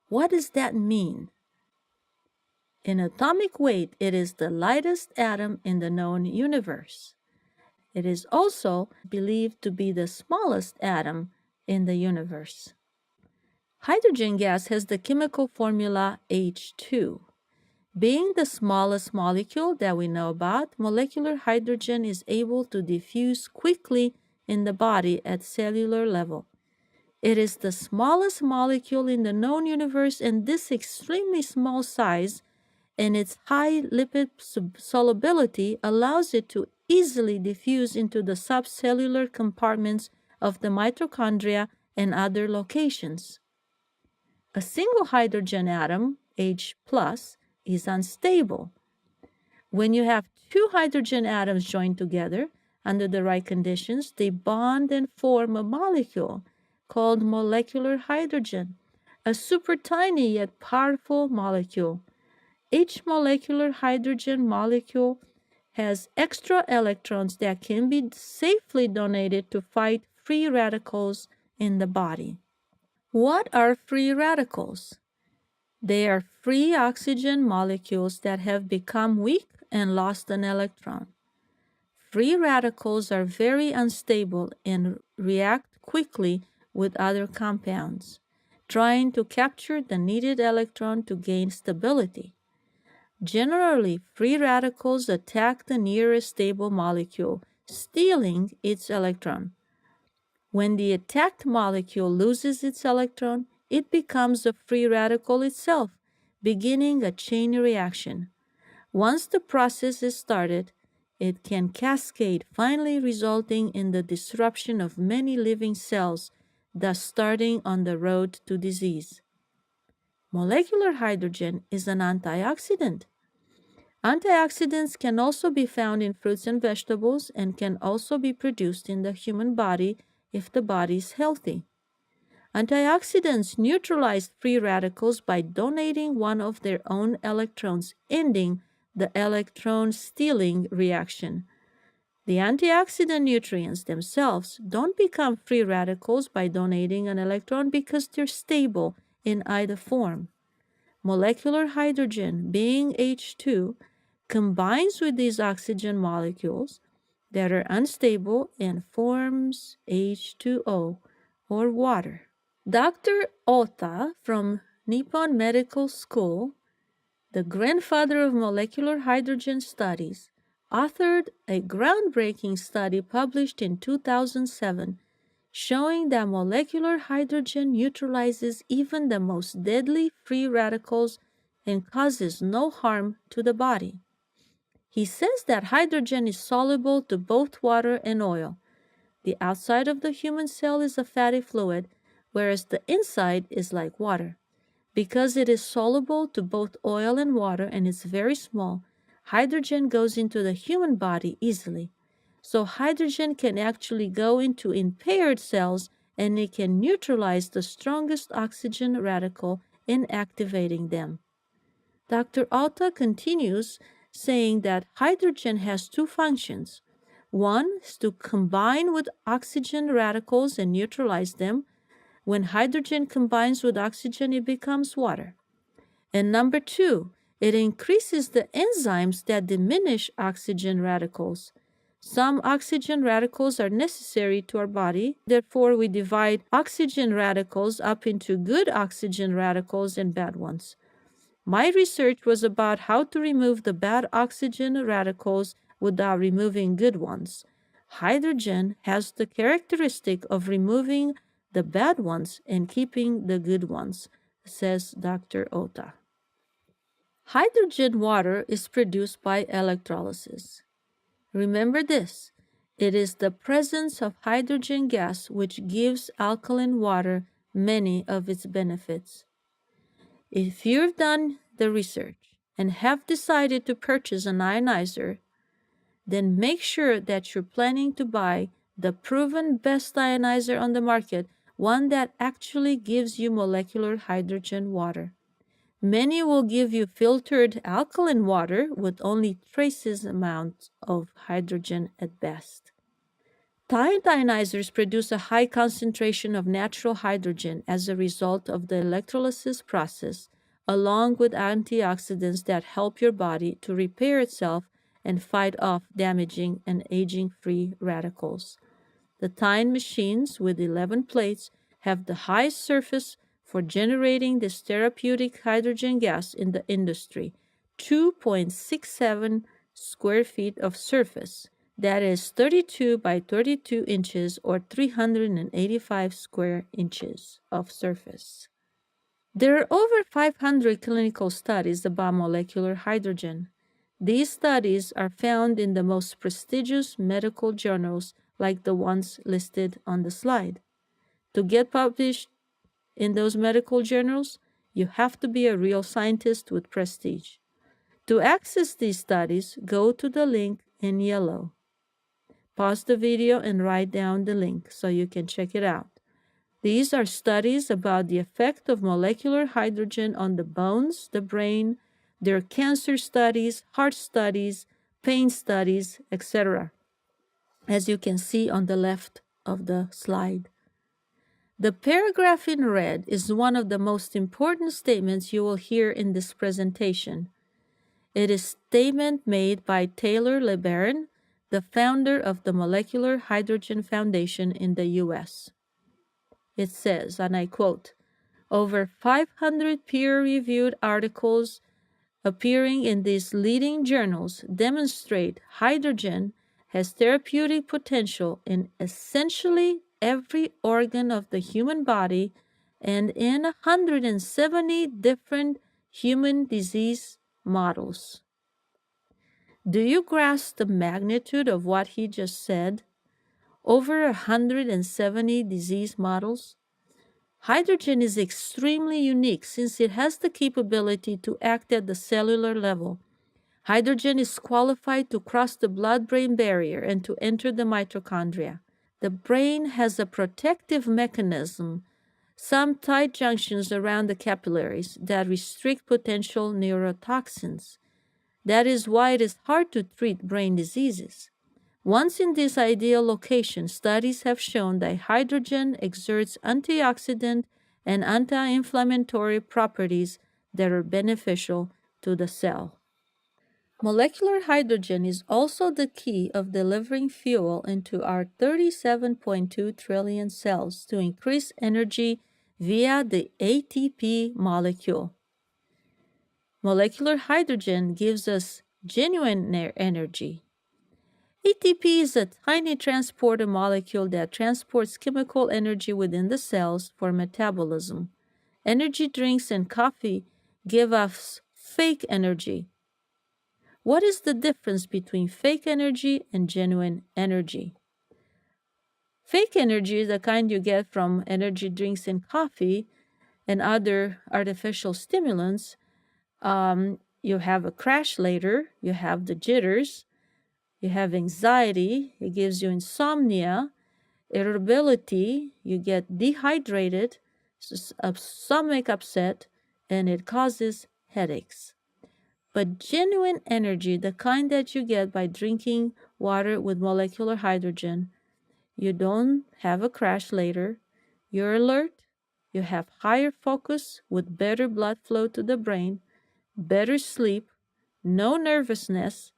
What does that mean? In atomic weight, it is the lightest atom in the known universe. It is also believed to be the smallest atom in the universe. Hydrogen gas has the chemical formula H2. Being the smallest molecule that we know about, molecular hydrogen is able to diffuse quickly in the body at cellular level. It is the smallest molecule in the known universe, and this extremely small size and its high lipid solubility allows it to easily diffuse into the subcellular compartments of the mitochondria and other locations. A single hydrogen atom, H+, is unstable. When you have 2 hydrogen atoms joined together under the right conditions, they bond and form a molecule called molecular hydrogen, a super tiny yet powerful molecule. Each molecular hydrogen molecule has extra electrons that can be safely donated to fight free radicals in the body. What are free radicals? They are free oxygen molecules that have become weak and lost an electron. Free radicals are very unstable and react quickly with other compounds, trying to capture the needed electron to gain stability. Generally, free radicals attack the nearest stable molecule, stealing its electron. When the attacked molecule loses its electron, it becomes a free radical itself, beginning a chain reaction. Once the process is started, it can cascade, finally resulting in the disruption of many living cells, thus starting on the road to disease. Molecular hydrogen is an antioxidant. Antioxidants can also be found in fruits and vegetables and can also be produced in the human body if the body is healthy. Antioxidants neutralize free radicals by donating one of their own electrons, ending the electron-stealing reaction. The antioxidant nutrients themselves don't become free radicals by donating an electron because they're stable in either form. Molecular hydrogen, being H2, combines with these oxygen molecules that are unstable and forms H2O, or water. Dr. Ota from Nippon Medical School, the grandfather of molecular hydrogen studies, authored a groundbreaking study published in 2007 showing that molecular hydrogen neutralizes even the most deadly free radicals and causes no harm to the body. He says that hydrogen is soluble to both water and oil. The outside of the human cell is a fatty fluid, whereas the inside is like water. Because it is soluble to both oil and water and is very small, hydrogen goes into the human body easily. So hydrogen can actually go into impaired cells and it can neutralize the strongest oxygen radical, inactivating them. Dr. Alta continues saying that hydrogen has 2 functions. One is to combine with oxygen radicals and neutralize them. When hydrogen combines with oxygen, it becomes water. And number 2, it increases the enzymes that diminish oxygen radicals. Some oxygen radicals are necessary to our body. Therefore, we divide oxygen radicals up into good oxygen radicals and bad ones. My research was about how to remove the bad oxygen radicals without removing good ones. Hydrogen has the characteristic of removing the bad ones and keeping the good ones, says Dr. Ota. Hydrogen water is produced by electrolysis. Remember this, it is the presence of hydrogen gas which gives alkaline water many of its benefits. If you've done the research and have decided to purchase an ionizer, then make sure that you're planning to buy the proven best ionizer on the market, one that actually gives you molecular hydrogen water. Many will give you filtered alkaline water with only traces amounts of hydrogen at best. TYENT ionizers produce a high concentration of natural hydrogen as a result of the electrolysis process, along with antioxidants that help your body to repair itself and fight off damaging and aging free radicals. The TYENT machines with 11 plates have the highest surface for generating this therapeutic hydrogen gas in the industry, 2.67 square feet of surface. That is 32 by 32 inches or 385 square inches of surface. There are over 500 clinical studies about molecular hydrogen. These studies are found in the most prestigious medical journals like the ones listed on the slide. To get published in those medical journals, you have to be a real scientist with prestige. To access these studies, go to the link in yellow. Pause the video and write down the link so you can check it out. These are studies about the effect of molecular hydrogen on the bones, the brain, their cancer studies, heart studies, pain studies, etc., as you can see on the left of the slide. The paragraph in red is one of the most important statements you will hear in this presentation. It is a statement made by Taylor LeBaron, the founder of the Molecular Hydrogen Foundation in the U.S. It says, and I quote, over 500 peer-reviewed articles appearing in these leading journals demonstrate hydrogen has therapeutic potential in essentially every organ of the human body and in 170 different human disease models. Do you grasp the magnitude of what he just said? Over 170 disease models? Hydrogen is extremely unique since it has the capability to act at the cellular level. Hydrogen is qualified to cross the blood-brain barrier and to enter the mitochondria. The brain has a protective mechanism, some tight junctions around the capillaries that restrict potential neurotoxins. That is why it is hard to treat brain diseases. Once in this ideal location, studies have shown that hydrogen exerts antioxidant and anti-inflammatory properties that are beneficial to the cell. Molecular hydrogen is also the key of delivering fuel into our 37.2 trillion cells to increase energy via the ATP molecule. Molecular hydrogen gives us genuine energy. ATP is a tiny transporter molecule that transports chemical energy within the cells for metabolism. Energy drinks and coffee give us fake energy. What is the difference between fake energy and genuine energy? Fake energy is the kind you get from energy drinks and coffee and other artificial stimulants. You have a crash later, you have the jitters, you have anxiety, it gives you insomnia, irritability, you get dehydrated, a stomach upset, and it causes headaches. But genuine energy, the kind that you get by drinking water with molecular hydrogen, you don't have a crash later, you're alert, you have higher focus with better blood flow to the brain, better sleep, no nervousness,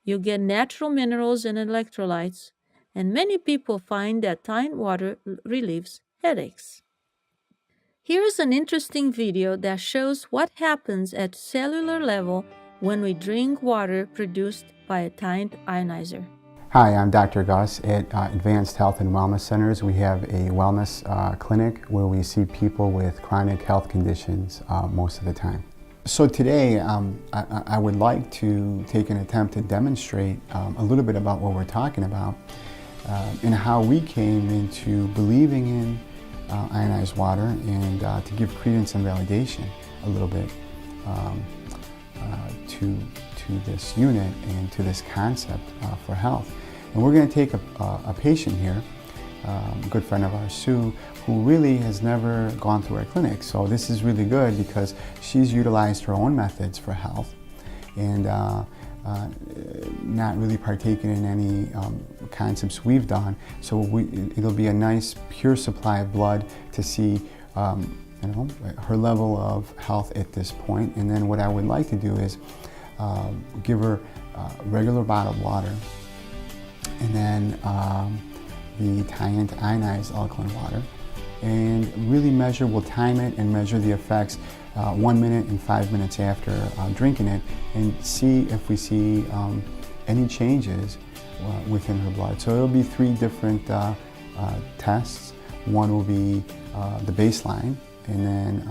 you get natural minerals and electrolytes, and many people find that TYENT water relieves headaches. Here is an interesting video that shows what happens at cellular level when we drink water produced by a TYENT ionizer. Hi, I'm Dr. Gus. At Advanced Health and Wellness Centers, we have a wellness clinic where we see people with chronic health conditions most of the time. So today, I would like to take an attempt to demonstrate a little bit about what we're talking about and how we came into believing in ionized water, and to give credence and validation a little bit to this unit and to this concept for health. And we're going to take a patient here, a good friend of ours, Sue, who really has never gone through our clinic. So this is really good because she's utilized her own methods for health and not really partaking in any concepts we've done. So it'll be a nice pure supply of blood to see her level of health at this point. And then what I would like to do is give her regular bottled water, and then the TYENT ionized alkaline water, and really measure, we'll time it and measure the effects 1 minute and 5 minutes after drinking it, and see if we see any changes within her blood. So it'll be 3 different tests. One will be the baseline, and then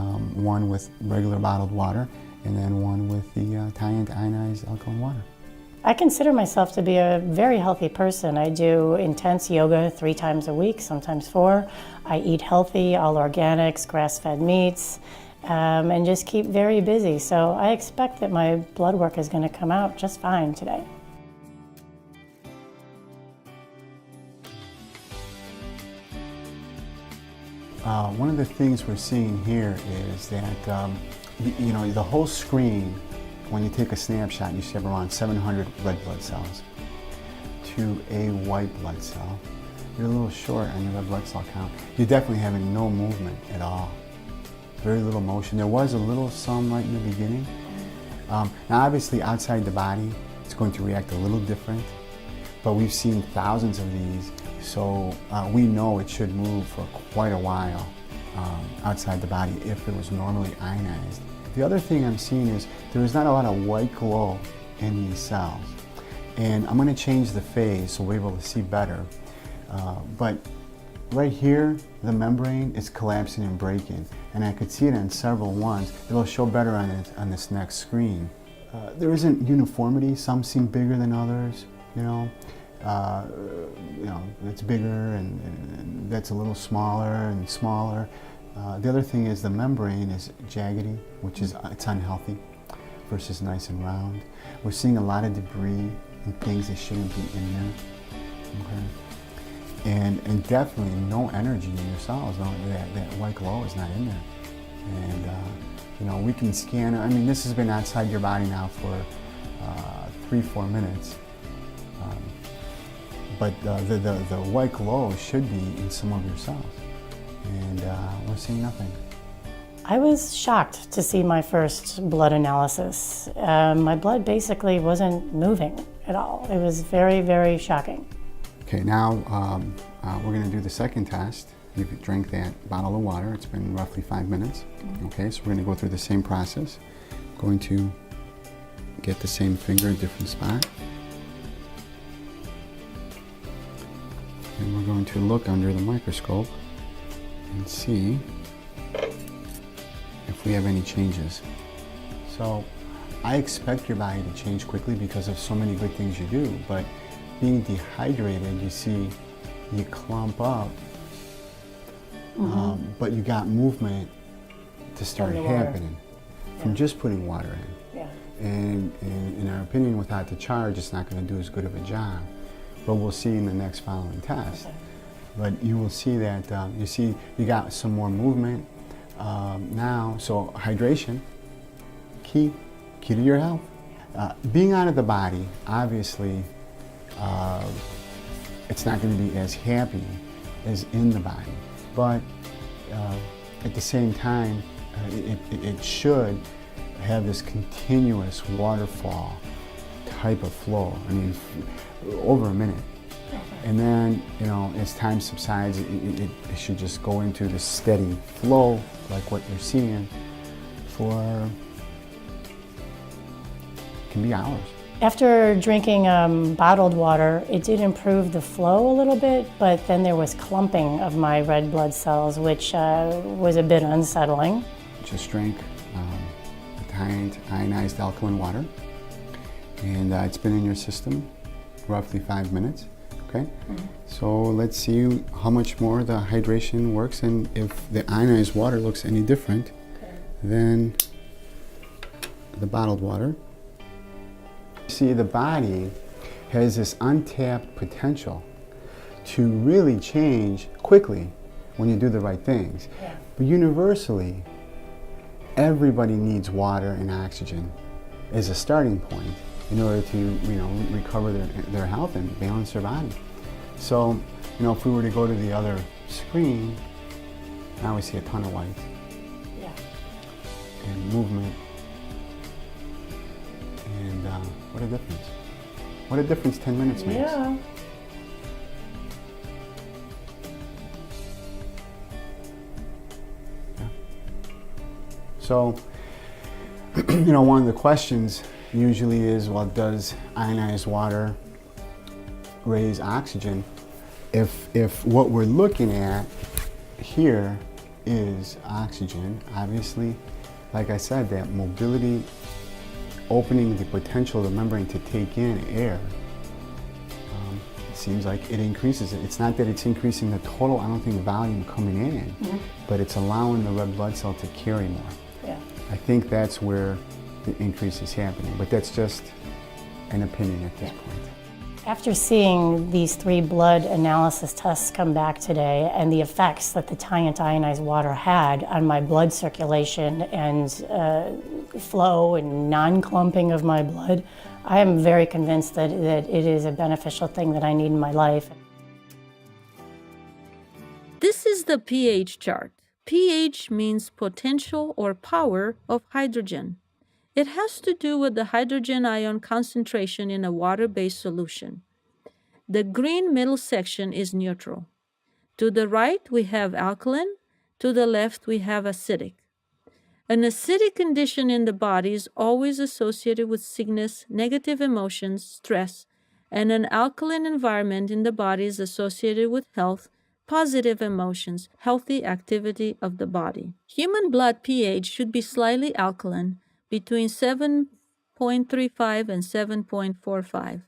one with regular bottled water, and then one with the TYENT ionized alkaline water. I consider myself to be a very healthy person. I do intense yoga 3 times a week, sometimes 4. I eat healthy, all organics, grass-fed meats, and just keep very busy. So I expect that my blood work is going to come out just fine today. One of the things we're seeing here is that the whole screen, when you take a snapshot, you see around 700 red blood cells to a white blood cell. You're a little short on your red blood cell count. You're definitely having no movement at all. Very little motion. There was a little some right in the beginning. Now obviously outside the body, it's going to react a little different, but we've seen thousands of these, so we know it should move for quite a while outside the body if it was normally ionized. The other thing I'm seeing is there is not a lot of white glow in these cells. And I'm going to change the phase so we're able to see better. But right here, the membrane is collapsing and breaking. And I could see it on several ones. It'll show better on this next screen. There isn't uniformity. Some seem bigger than others, it's bigger and that's a little smaller and smaller. The other thing is the membrane is jaggedy, which is it's unhealthy, versus nice and round. We're seeing a lot of debris and things that shouldn't be in there. Okay, and definitely no energy in your cells. No, that white glow is not in there. And we can scan. I mean, this has been outside your body now for 3-4 minutes. But the white glow should be in some of your cells. And we're seeing nothing. I was shocked to see my first blood analysis. My blood basically wasn't moving at all. It was very, very shocking. Okay, now we're going to do the second test. You drank that bottle of water. It's been roughly 5 minutes. Okay, so we're going to go through the same process. Going to get the same finger in a different spot. And we're going to look under the microscope and see if we have any changes. So I expect your body to change quickly because of so many good things you do, but being dehydrated, you see you clump up, but you got movement to start happening from just putting water in. Yeah. And in our opinion, without the charge, it's not going to do as good of a job. But we'll see in the next following test. Okay. But you will see that you got some more movement now. So hydration, key to your health. Being out of the body, obviously, it's not going to be as happy as in the body. But at the same time, it should have this continuous waterfall type of flow. I mean, over a minute. And then, as time subsides, it should just go into this steady flow, like what you're seeing, for can be hours. After drinking bottled water, it did improve the flow a little bit, but then there was clumping of my red blood cells, which was a bit unsettling. Just drank the TYENT ionized alkaline water, and it's been in your system roughly 5 minutes. Okay, so let's see how much more the hydration works and if the ionized water looks any different than the bottled water. See, the body has this untapped potential to really change quickly when you do the right things. Yeah. But universally, everybody needs water and oxygen as a starting point in order to, recover their health and balance their body. So, if we were to go to the other screen, now we see a ton of white. Yeah. And movement. And what a difference. What a difference 10 minutes makes. Yeah. So, one of the questions usually is, well, does ionized water raise oxygen? If what we're looking at here is oxygen, obviously, like I said, that mobility, opening the potential of the membrane to take in air, it seems like it increases it. It's not that it's increasing the total, I don't think, volume coming in, but it's allowing the red blood cell to carry more. Yeah. I think that's where the increase is happening, but that's just an opinion at this point. After seeing these 3 blood analysis tests come back today and the effects that the TYENT ionized water had on my blood circulation and flow and non-clumping of my blood, I am very convinced that it is a beneficial thing that I need in my life. This is the pH chart. pH means potential or power of hydrogen. It has to do with the hydrogen ion concentration in a water-based solution. The green middle section is neutral. To the right, we have alkaline. To the left, we have acidic. An acidic condition in the body is always associated with sickness, negative emotions, stress, and an alkaline environment in the body is associated with health, positive emotions, healthy activity of the body. Human blood pH should be slightly alkaline, between 7.35 and 7.45.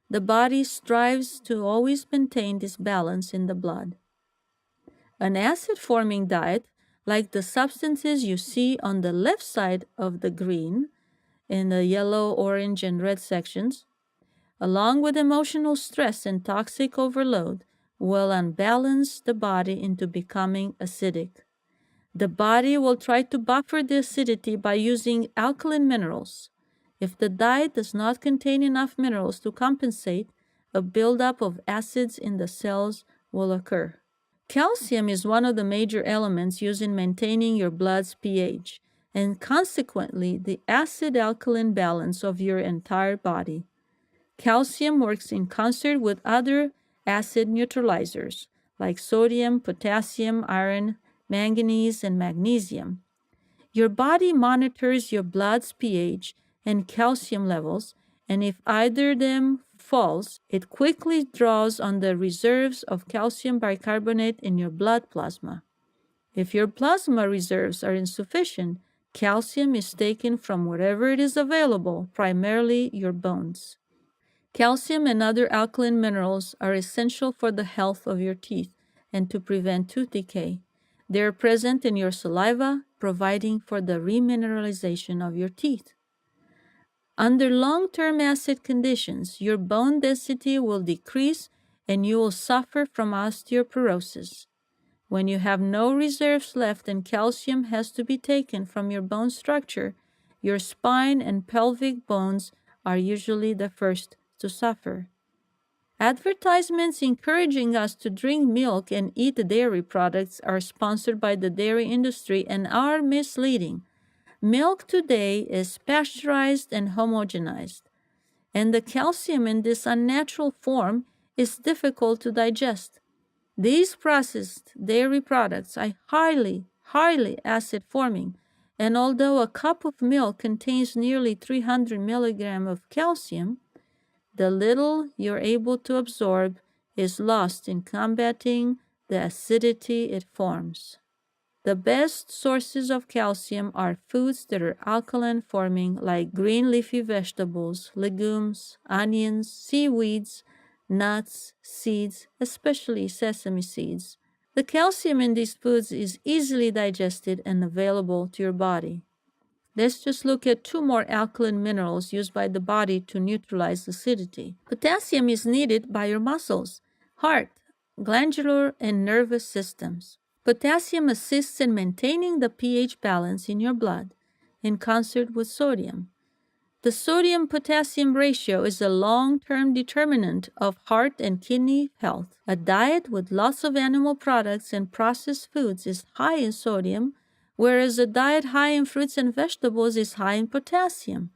The body strives to always maintain this balance in the blood. An acid-forming diet, like the substances you see on the left side of the green, in the yellow, orange, and red sections, along with emotional stress and toxic overload, will unbalance the body into becoming acidic. The body will try to buffer the acidity by using alkaline minerals. If the diet does not contain enough minerals to compensate, a buildup of acids in the cells will occur. Calcium is one of the major elements used in maintaining your blood's pH, and consequently the acid-alkaline balance of your entire body. Calcium works in concert with other acid neutralizers like sodium, potassium, iron, manganese, and magnesium. Your body monitors your blood's pH and calcium levels, and if either of them falls, it quickly draws on the reserves of calcium bicarbonate in your blood plasma. If your plasma reserves are insufficient, calcium is taken from wherever it is available, primarily your bones. Calcium and other alkaline minerals are essential for the health of your teeth and to prevent tooth decay. They are present in your saliva, providing for the remineralization of your teeth. Under long-term acid conditions, your bone density will decrease and you will suffer from osteoporosis. When you have no reserves left and calcium has to be taken from your bone structure, your spine and pelvic bones are usually the first to suffer. Advertisements encouraging us to drink milk and eat dairy products are sponsored by the dairy industry and are misleading. Milk today is pasteurized and homogenized, and the calcium in this unnatural form is difficult to digest. These processed dairy products are highly acid-forming, And although a cup of milk contains nearly 300 milligrams of calcium, the little you're able to absorb is lost in combating the acidity it forms. The best sources of calcium are foods that are alkaline forming, like green leafy vegetables, legumes, onions, seaweeds, nuts, seeds, especially sesame seeds. The calcium in these foods is easily digested and available to your body. Let's just look at two more alkaline minerals used by the body to neutralize acidity. Potassium is needed by your muscles, heart, glandular, and nervous systems. Potassium assists in maintaining the pH balance in your blood in concert with sodium. The sodium-potassium ratio is a long-term determinant of heart and kidney health. A diet with lots of animal products and processed foods is high in sodium, whereas a diet high in fruits and vegetables is high in potassium.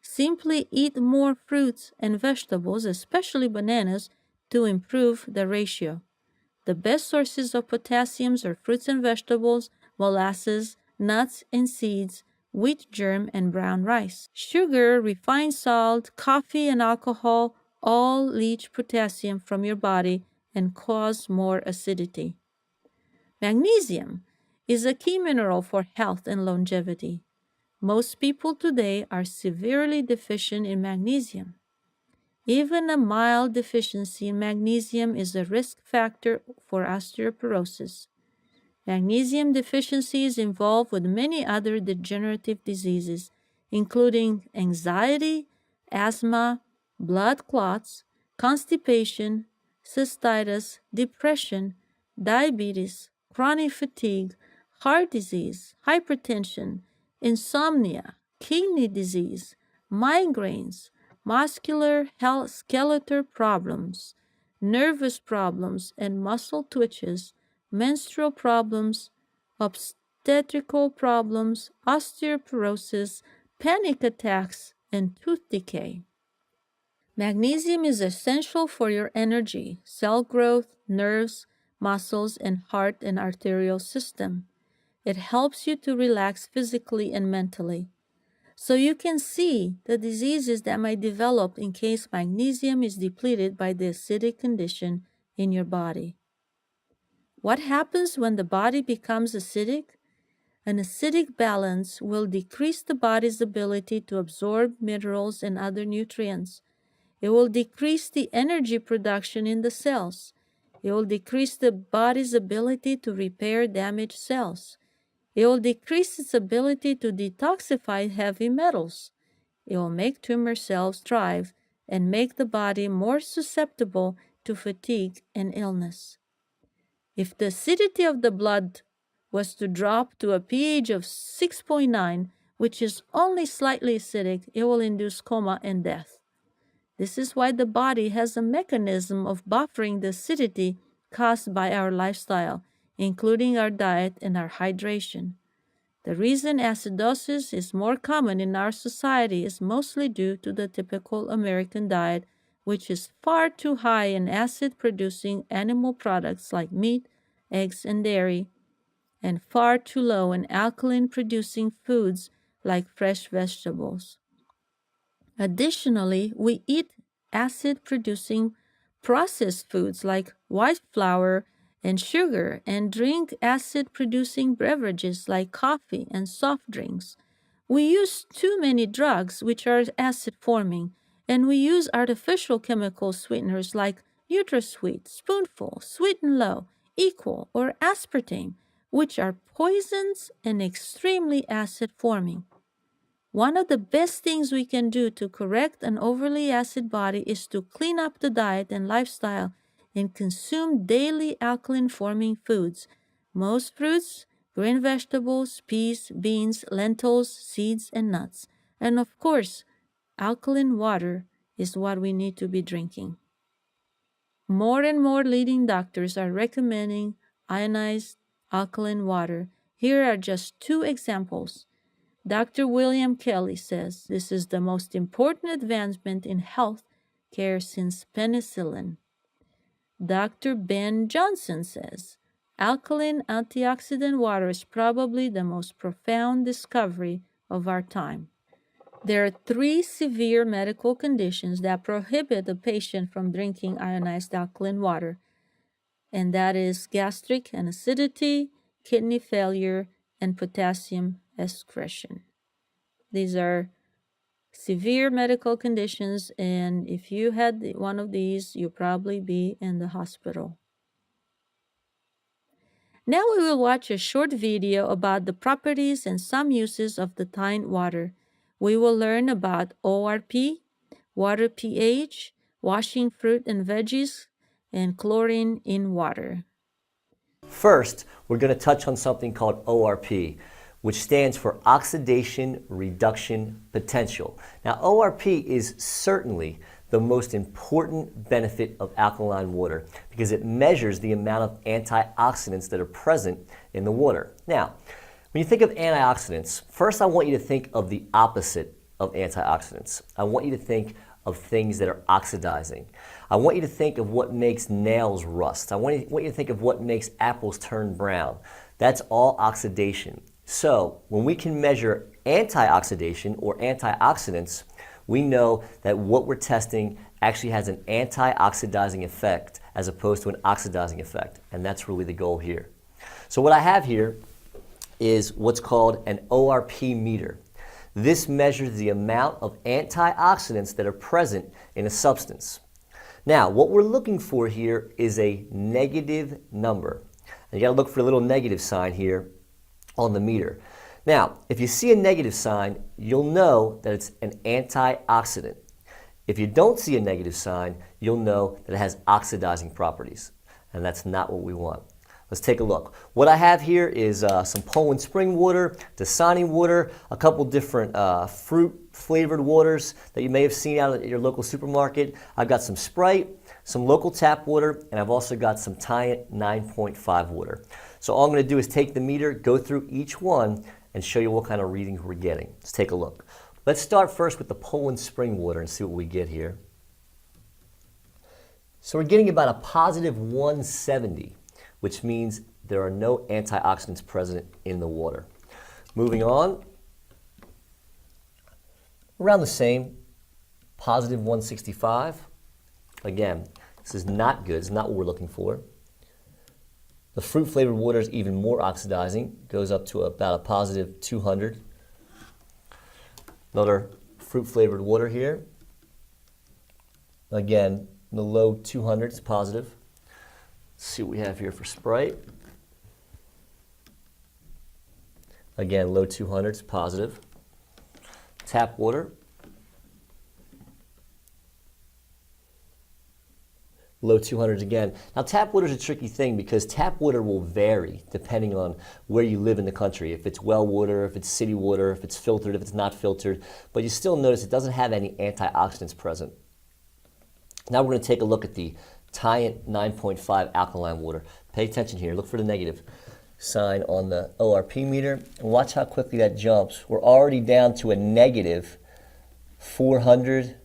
Simply eat more fruits and vegetables, especially bananas, to improve the ratio. The best sources of potassiums are fruits and vegetables, molasses, nuts and seeds, wheat germ, and brown rice. Sugar, refined salt, coffee, and alcohol all leach potassium from your body and cause more acidity. Magnesium is a key mineral for health and longevity. Most people today are severely deficient in magnesium. Even a mild deficiency in magnesium is a risk factor for osteoporosis. Magnesium deficiency is involved with many other degenerative diseases, including anxiety, asthma, blood clots, constipation, cystitis, depression, diabetes, chronic fatigue, heart disease, hypertension, insomnia, kidney disease, migraines, muscular skeletal problems, nervous problems, and muscle twitches, menstrual problems, obstetrical problems, osteoporosis, panic attacks, and tooth decay. Magnesium is essential for your energy, cell growth, nerves, muscles, and heart and arterial system. It helps you to relax physically and mentally. So you can see the diseases that might develop in case magnesium is depleted by the acidic condition in your body. What happens when the body becomes acidic? An acidic balance will decrease the body's ability to absorb minerals and other nutrients. It will decrease the energy production in the cells. It will decrease the body's ability to repair damaged cells. It will decrease its ability to detoxify heavy metals. It will make tumor cells thrive and make the body more susceptible to fatigue and illness. If the acidity of the blood was to drop to a pH of 6.9, which is only slightly acidic, it will induce coma and death. This is why the body has a mechanism of buffering the acidity caused by our lifestyle, including our diet and our hydration. The reason acidosis is more common in our society is mostly due to the typical American diet, which is far too high in acid-producing animal products like meat, eggs, and dairy, and far too low in alkaline-producing foods like fresh vegetables. Additionally, we eat acid-producing processed foods like white flour and sugar, and drink acid-producing beverages like coffee and soft drinks. We use too many drugs which are acid-forming, and we use artificial chemical sweeteners like NutraSweet, Spoonful, Sweet and Low, Equal, or aspartame, which are poisons and extremely acid-forming. One of the best things we can do to correct an overly acid body is to clean up the diet and lifestyle and consume daily alkaline-forming foods. Most fruits, green vegetables, peas, beans, lentils, seeds, and nuts. And of course, alkaline water is what we need to be drinking. More and more leading doctors are recommending ionized alkaline water. Here are just two examples. Dr. William Kelly says this is the most important advancement in health care since penicillin. Dr. Ben Johnson says Alkaline antioxidant water is probably the most profound discovery of our time. There are 3 severe medical conditions that prohibit a patient from drinking ionized alkaline water, and that is gastric acidity, kidney failure, and potassium excretion. These are severe medical conditions, and if you had one of these, you'll probably be in the hospital. Now we will watch a short video about the properties and some uses of the TYENT water. We will learn about ORP, water pH, washing fruit and veggies, and chlorine in water. First, we're going to touch on something called ORP, which stands for oxidation reduction potential. Now, ORP is certainly the most important benefit of alkaline water because it measures the amount of antioxidants that are present in the water. Now, when you think of antioxidants, first I want you to think of the opposite of antioxidants. I want you to think of things that are oxidizing. I want you to think of what makes nails rust. I want you to think of what makes apples turn brown. That's all oxidation. So when we can measure antioxidation or antioxidants, we know that what we're testing actually has an antioxidizing effect as opposed to an oxidizing effect, and that's really the goal here. So what I have here is what's called an ORP meter. This measures the amount of antioxidants that are present in a substance. Now, what we're looking for here is a negative number. And you got to look for a little negative sign here on the meter. Now, if you see a negative sign, you'll know that it's an antioxidant. If you don't see a negative sign, you'll know that it has oxidizing properties, and that's not what we want. Let's take a look. What I have here is some Poland spring water, Dasani water, a couple different fruit-flavored waters that you may have seen out at your local supermarket. I've got some Sprite, some local tap water, and I've also got some TYENT 9.5 water. So all I'm going to do is take the meter, go through each one, and show you what kind of readings we're getting. Let's take a look. Let's start first with the Poland spring water and see what we get here. So we're getting about a positive 170, which means there are no antioxidants present in the water. Moving on, around the same, positive 165. Again, this is not good, it's not what we're looking for. The fruit-flavored water is even more oxidizing, goes up to about a positive 200. Another fruit-flavored water here. Again, in the low 200s, positive. Let's see what we have here for Sprite. Again, low 200s, positive. Tap water. Low 200s again. Now, tap water is a tricky thing because tap water will vary depending on where you live in the country. If it's well water, if it's city water, if it's filtered, if it's not filtered. But you still notice it doesn't have any antioxidants present. Now we're going to take a look at the TYENT 9.5 alkaline water. Pay attention here. Look for the negative sign on the ORP meter. And watch how quickly that jumps. We're already down to a negative 400.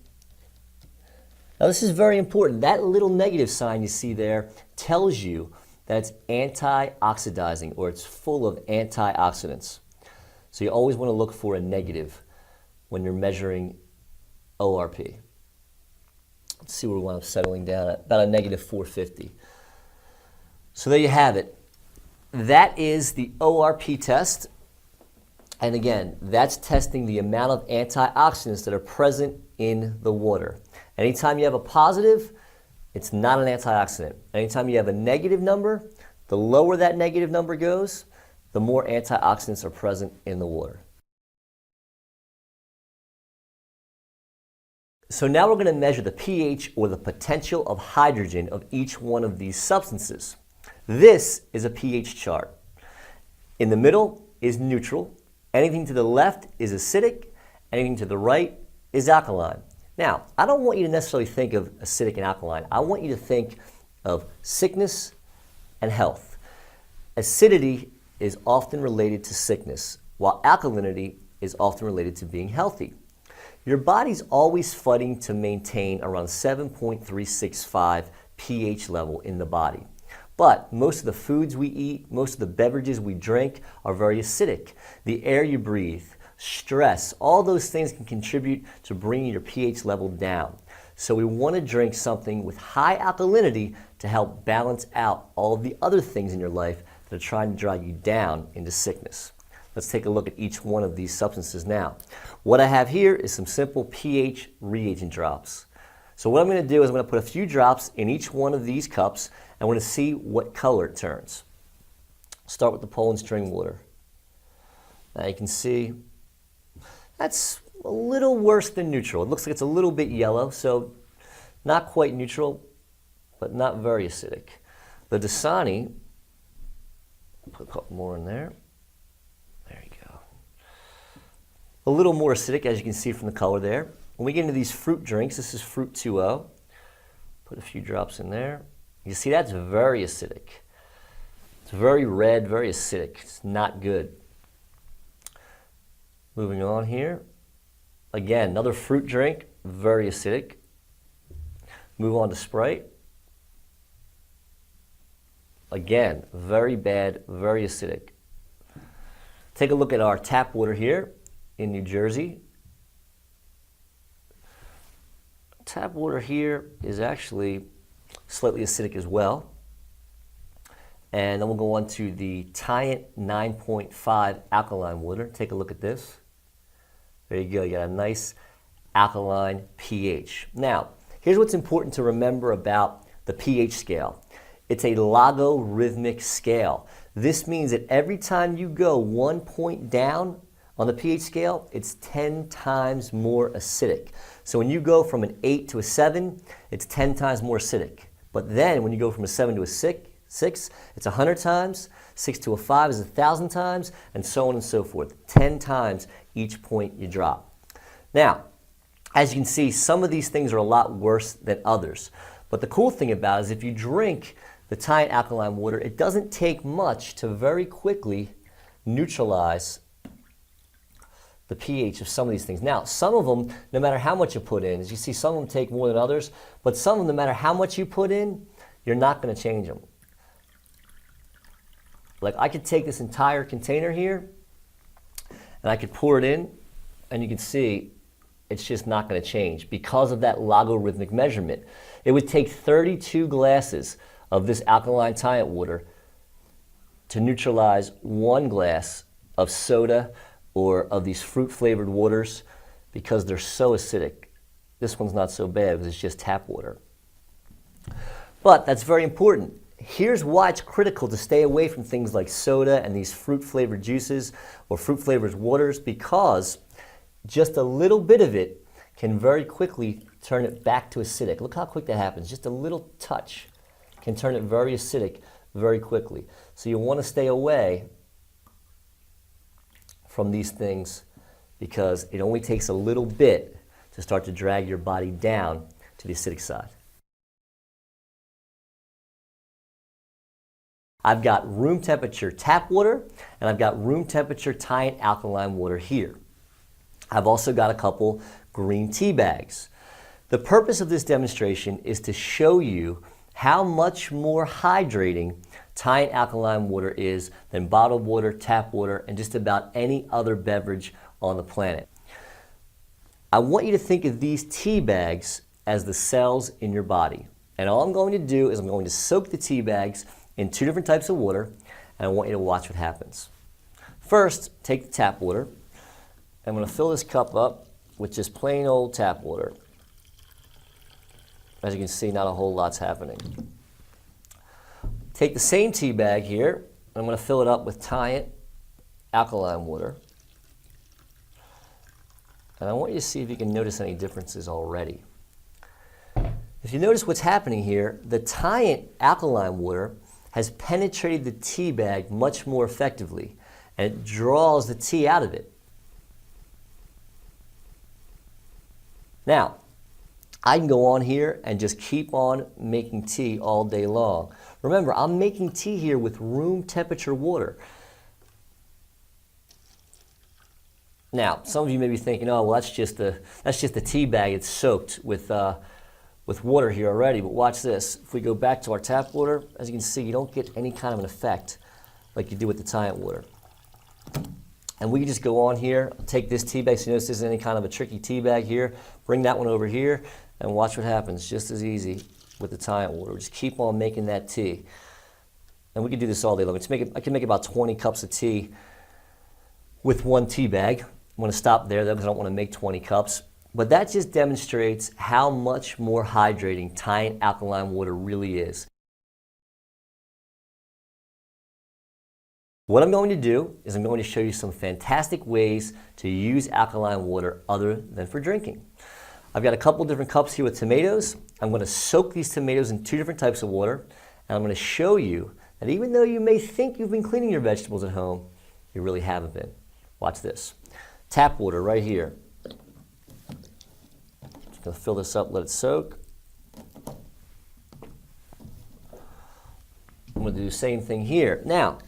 Now this is very important. That little negative sign you see there tells you that it's antioxidizing or it's full of antioxidants. So you always want to look for a negative when you're measuring ORP. Let's see where we wind up settling down at, about a negative 450. So there you have it. That is the ORP test. And again, that's testing the amount of antioxidants that are present in the water. Anytime you have a positive, it's not an antioxidant. Anytime you have a negative number, the lower that negative number goes, the more antioxidants are present in the water. So now we're going to measure the pH or the potential of hydrogen of each one of these substances. This is a pH chart. In the middle is neutral. Anything to the left is acidic. Anything to the right is alkaline. Now, I don't want you to necessarily think of acidic and alkaline. I want you to think of sickness and health. Acidity is often related to sickness, while alkalinity is often related to being healthy. Your body's always fighting to maintain around 7.365 pH level in the body. But most of the foods we eat, most of the beverages we drink are very acidic. The air you breathe, stress, all those things can contribute to bringing your pH level down. So we want to drink something with high alkalinity to help balance out all of the other things in your life that are trying to drive you down into sickness. Let's take a look at each one of these substances now. What I have here is some simple pH reagent drops. So what I'm going to do is I'm going to put a few drops in each one of these cups, and we're going to see what color it turns. Start with the Poland spring water. Now you can see that's a little worse than neutral. It looks like it's a little bit yellow, so not quite neutral, but not very acidic. The Dasani, put a couple more in there. There you go. A little more acidic, as you can see from the color there. When we get into these fruit drinks, this is Fruit 2.0. Put a few drops in there. You see that's very acidic. It's very red, very acidic. It's not good. Moving on here. Again, another fruit drink, very acidic. Move on to Sprite. Again, very bad, very acidic. Take a look at our tap water here in New Jersey. Tap water here is actually slightly acidic as well. And then we'll go on to the TYENT 9.5 alkaline water. Take a look at this. There you go, you got a nice alkaline pH. Now, here's what's important to remember about the pH scale. It's a logarithmic scale. This means that every time you go 1 point down on the pH scale, it's 10 times more acidic. So when you go from an 8 to a 7, it's 10 times more acidic. But then when you go from a 7 to a 6, it's 100 times, 6 to a 5 is 1,000 times, and so on and so forth. 10 times each point you drop. Now, as you can see, some of these things are a lot worse than others. But the cool thing about it is if you drink the TYENT alkaline water, it doesn't take much to very quickly neutralize the pH of some of these things. Now, some of them, no matter how much you put in, as you see, some of them take more than others, but some of them, no matter how much you put in, you're not going to change them. Like I could take this entire container here, and I could pour it in, and you can see it's just not going to change because of that logarithmic measurement. It would take 32 glasses of this alkaline TYENT water to neutralize 1 glass of soda or of these fruit-flavored waters because they're so acidic. This one's not so bad because it's just tap water. But that's very important. Here's why it's critical to stay away from things like soda and these fruit-flavored juices or fruit-flavored waters, because just a little bit of it can very quickly turn it back to acidic. Look how quick that happens. Just a little touch can turn it very acidic very quickly. So you want to stay away from these things because it only takes a little bit to start to drag your body down to the acidic side. I've got room temperature tap water, and I've got room temperature TYENT alkaline water here. I've also got a couple green tea bags. The purpose of this demonstration is to show you how much more hydrating TYENT alkaline water is than bottled water, tap water, and just about any other beverage on the planet. I want you to think of these tea bags as the cells in your body. And all I'm going to do is I'm going to soak the tea bags in 2 different types of water, and I want you to watch what happens. First, take the tap water. I'm going to fill this cup up with just plain old tap water. As you can see, not a whole lot's happening. Take the same tea bag here, and I'm going to fill it up with TYENT alkaline water. And I want you to see if you can notice any differences already. If you notice what's happening here, the TYENT alkaline water has penetrated the tea bag much more effectively, and it draws the tea out of it. Now, I can go on here and just keep on making tea all day long. Remember, I'm making tea here with room temperature water. Now, some of you may be thinking, oh, well, that's just the tea bag. It's soaked with with water here already, but watch this. If we go back to our tap water, as you can see, you don't get any kind of an effect like you do with the TYENT water. And we can just go on here, take this tea bag, so you notice this isn't any kind of a tricky tea bag here, bring that one over here, and watch what happens, just as easy with the TYENT water. We just keep on making that tea. And we can do this all day long. I can make about 20 cups of tea with one tea bag. I'm going to stop there though because I don't want to make 20 cups. But that just demonstrates how much more hydrating TYENT alkaline water really is. What I'm going to do is I'm going to show you some fantastic ways to use alkaline water other than for drinking. I've got a couple different cups here with tomatoes. I'm going to soak these tomatoes in 2 different types of water, and I'm going to show you that even though you may think you've been cleaning your vegetables at home, you really haven't been. Watch this. Tap water right here. Just going to fill this up, let it soak. I'm going to do the same thing here. Now,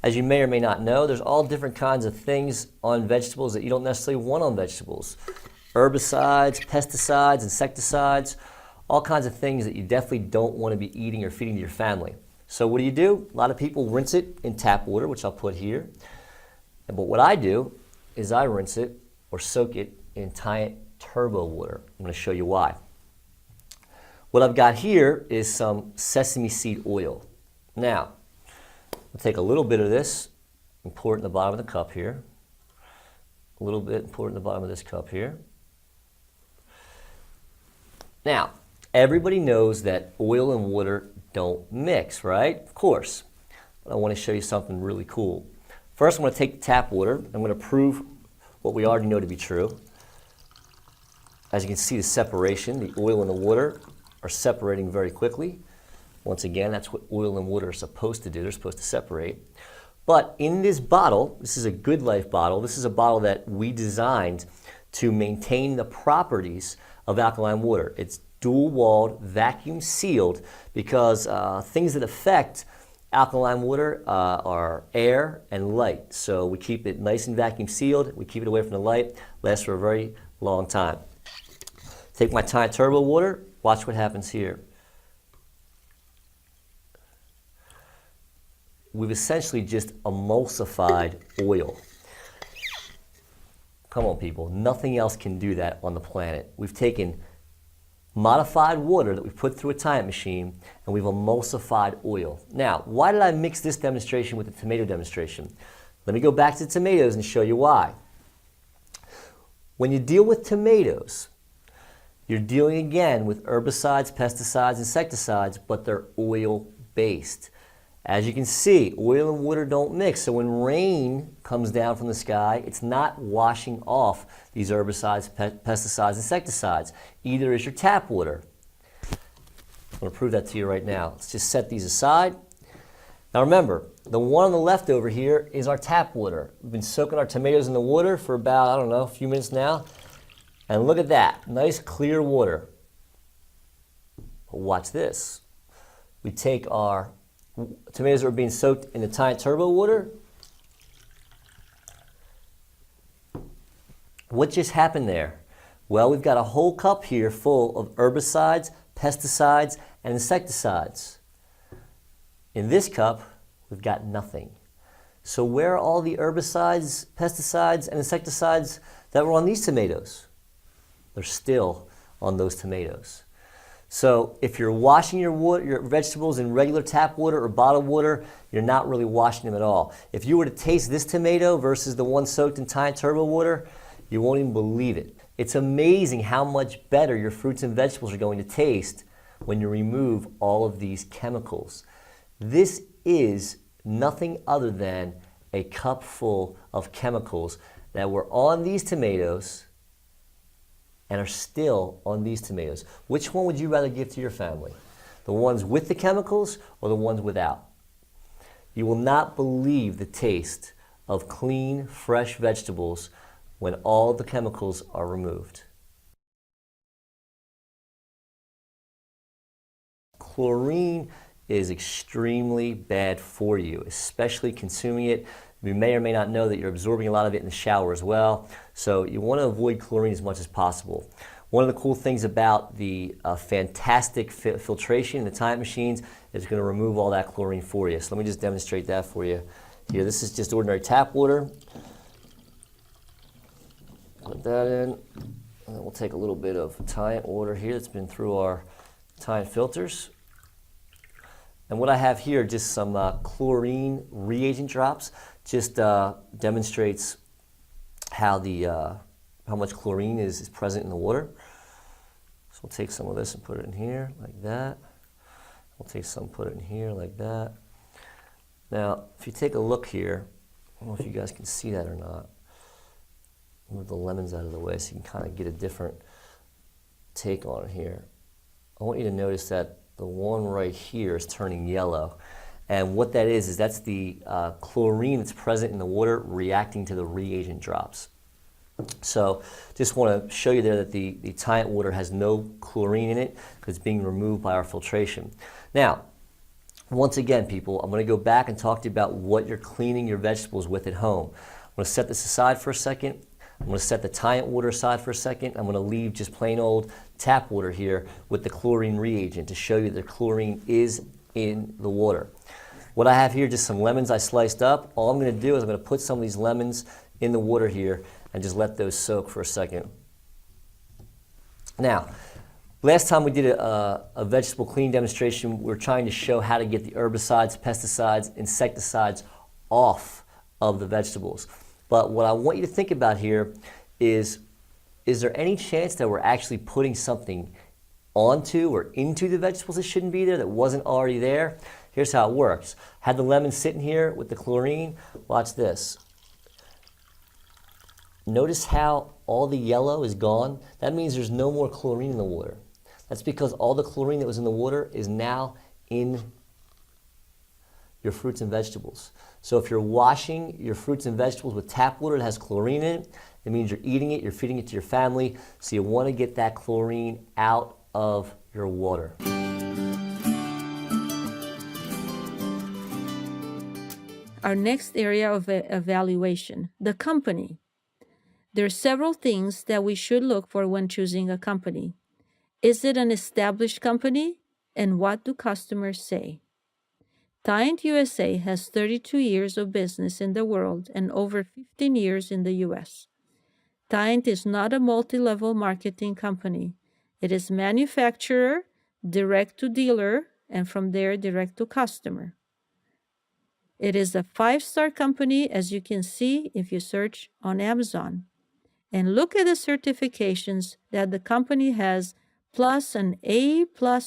as you may or may not know, there's all different kinds of things on vegetables that you don't necessarily want on vegetables. Herbicides, pesticides, insecticides, all kinds of things that you definitely don't want to be eating or feeding to your family. So what do? A lot of people rinse it in tap water, which I'll put here. But what I do is I rinse it or soak it in TYENT turbo water. I'm going to show you why. What I've got here is some sesame seed oil. Now, I'll take a little bit of this and pour it in the bottom of the cup here. A little bit and pour it in the bottom of this cup here. Now, everybody knows that oil and water don't mix, right? Of course. But I want to show you something really cool. First, I'm going to take the tap water. I'm going to prove what we already know to be true. As you can see, the separation, the oil and the water are separating very quickly. Once again, that's what oil and water are supposed to do. They're supposed to separate. But in this bottle, this is a Good Life bottle. This is a bottle that we designed to maintain the properties of alkaline water. It's dual-walled, vacuum sealed, because things that affect alkaline water are air and light. So we keep it nice and vacuum sealed. We keep it away from the light. Lasts for a very long time. Take my TYENT turbo water. Watch what happens here. We've essentially just emulsified oil. Come on, people. Nothing else can do that on the planet. We've taken modified water that we've put through a TYENT machine, and we've emulsified oil. Now, why did I mix this demonstration with the tomato demonstration? Let me go back to the tomatoes and show you why. When you deal with tomatoes, you're dealing again with herbicides, pesticides, insecticides, but they're oil-based. As you can see, oil and water don't mix, so when rain comes down from the sky, it's not washing off these herbicides, pesticides, insecticides. Either is your tap water. I'm going to prove that to you right now. Let's just set these aside. Now remember, the one on the left over here is our tap water. We've been soaking our tomatoes in the water for about, I don't know, a few minutes now. And look at that, nice clear water. But watch this. We take our tomatoes that are being soaked in the TYENT turbo water. What just happened there? Well, we've got a whole cup here full of herbicides, pesticides, and insecticides. In this cup, we've got nothing. So where are all the herbicides, pesticides, and insecticides that were on these tomatoes? They're still on those tomatoes. So if you're washing your vegetables in regular tap water or bottled water, you're not really washing them at all. If you were to taste this tomato versus the one soaked in TYENT turbo water, you won't even believe it. It's amazing how much better your fruits and vegetables are going to taste when you remove all of these chemicals. This is nothing other than a cup full of chemicals that were on these tomatoes and are still on these tomatoes. Which one would you rather give to your family? The ones with the chemicals or the ones without? You will not believe the taste of clean, fresh vegetables when all the chemicals are removed. Chlorine is extremely bad for you, especially consuming it You may or may not know that you're absorbing a lot of it in the shower as well. So you want to avoid chlorine as much as possible. One of the cool things about the fantastic filtration in the TYENT machines is going to remove all that chlorine for you. So let me just demonstrate that for you here. This is just ordinary tap water. Put that in, and then we'll take a little bit of TYENT water here that's been through our TYENT filters. And what I have here, just some chlorine reagent drops, just demonstrates how much chlorine is present in the water. So we'll take some of this and put it in here like that. We'll take some, put it in here like that. Now, if you take a look here, I don't know if you guys can see that or not. Move the lemons out of the way so you can kind of get a different take on it here. I want you to notice that the one right here is turning yellow. And what that is that's the chlorine that's present in the water reacting to the reagent drops. So just want to show you there that the TYENT water has no chlorine in it because it's being removed by our filtration. Now, once again, people, I'm going to go back and talk to you about what you're cleaning your vegetables with at home. I'm going to set this aside for a second. I'm going to set the TYENT water aside for a second. I'm going to leave just plain old tap water here with the chlorine reagent to show you that chlorine is in the water. What I have here, just some lemons I sliced up. All I'm going to do is I'm going to put some of these lemons in the water here and just let those soak for a second. Now, last time we did a vegetable clean demonstration, we were trying to show how to get the herbicides, pesticides, insecticides off of the vegetables. But what I want you to think about here is there any chance that we're actually putting something onto or into the vegetables that shouldn't be there, that wasn't already there? Here's how it works. Had the lemon sitting here with the chlorine. Watch this. Notice how all the yellow is gone? That means there's no more chlorine in the water. That's because all the chlorine that was in the water is now in your fruits and vegetables. So if you're washing your fruits and vegetables with tap water that has chlorine in it, it means you're eating it, you're feeding it to your family, so you want to get that chlorine out of your water. Our next area of evaluation, the company. There are several things that we should look for when choosing a company. Is it an established company? And what do customers say? TYENT USA has 32 years of business in the world and over 15 years in the US. TYENT is not a multi-level marketing company. It is manufacturer, direct to dealer, and from there direct to customer. It is a 5-star company, as you can see if you search on Amazon. And look at the certifications that the company has, plus an A+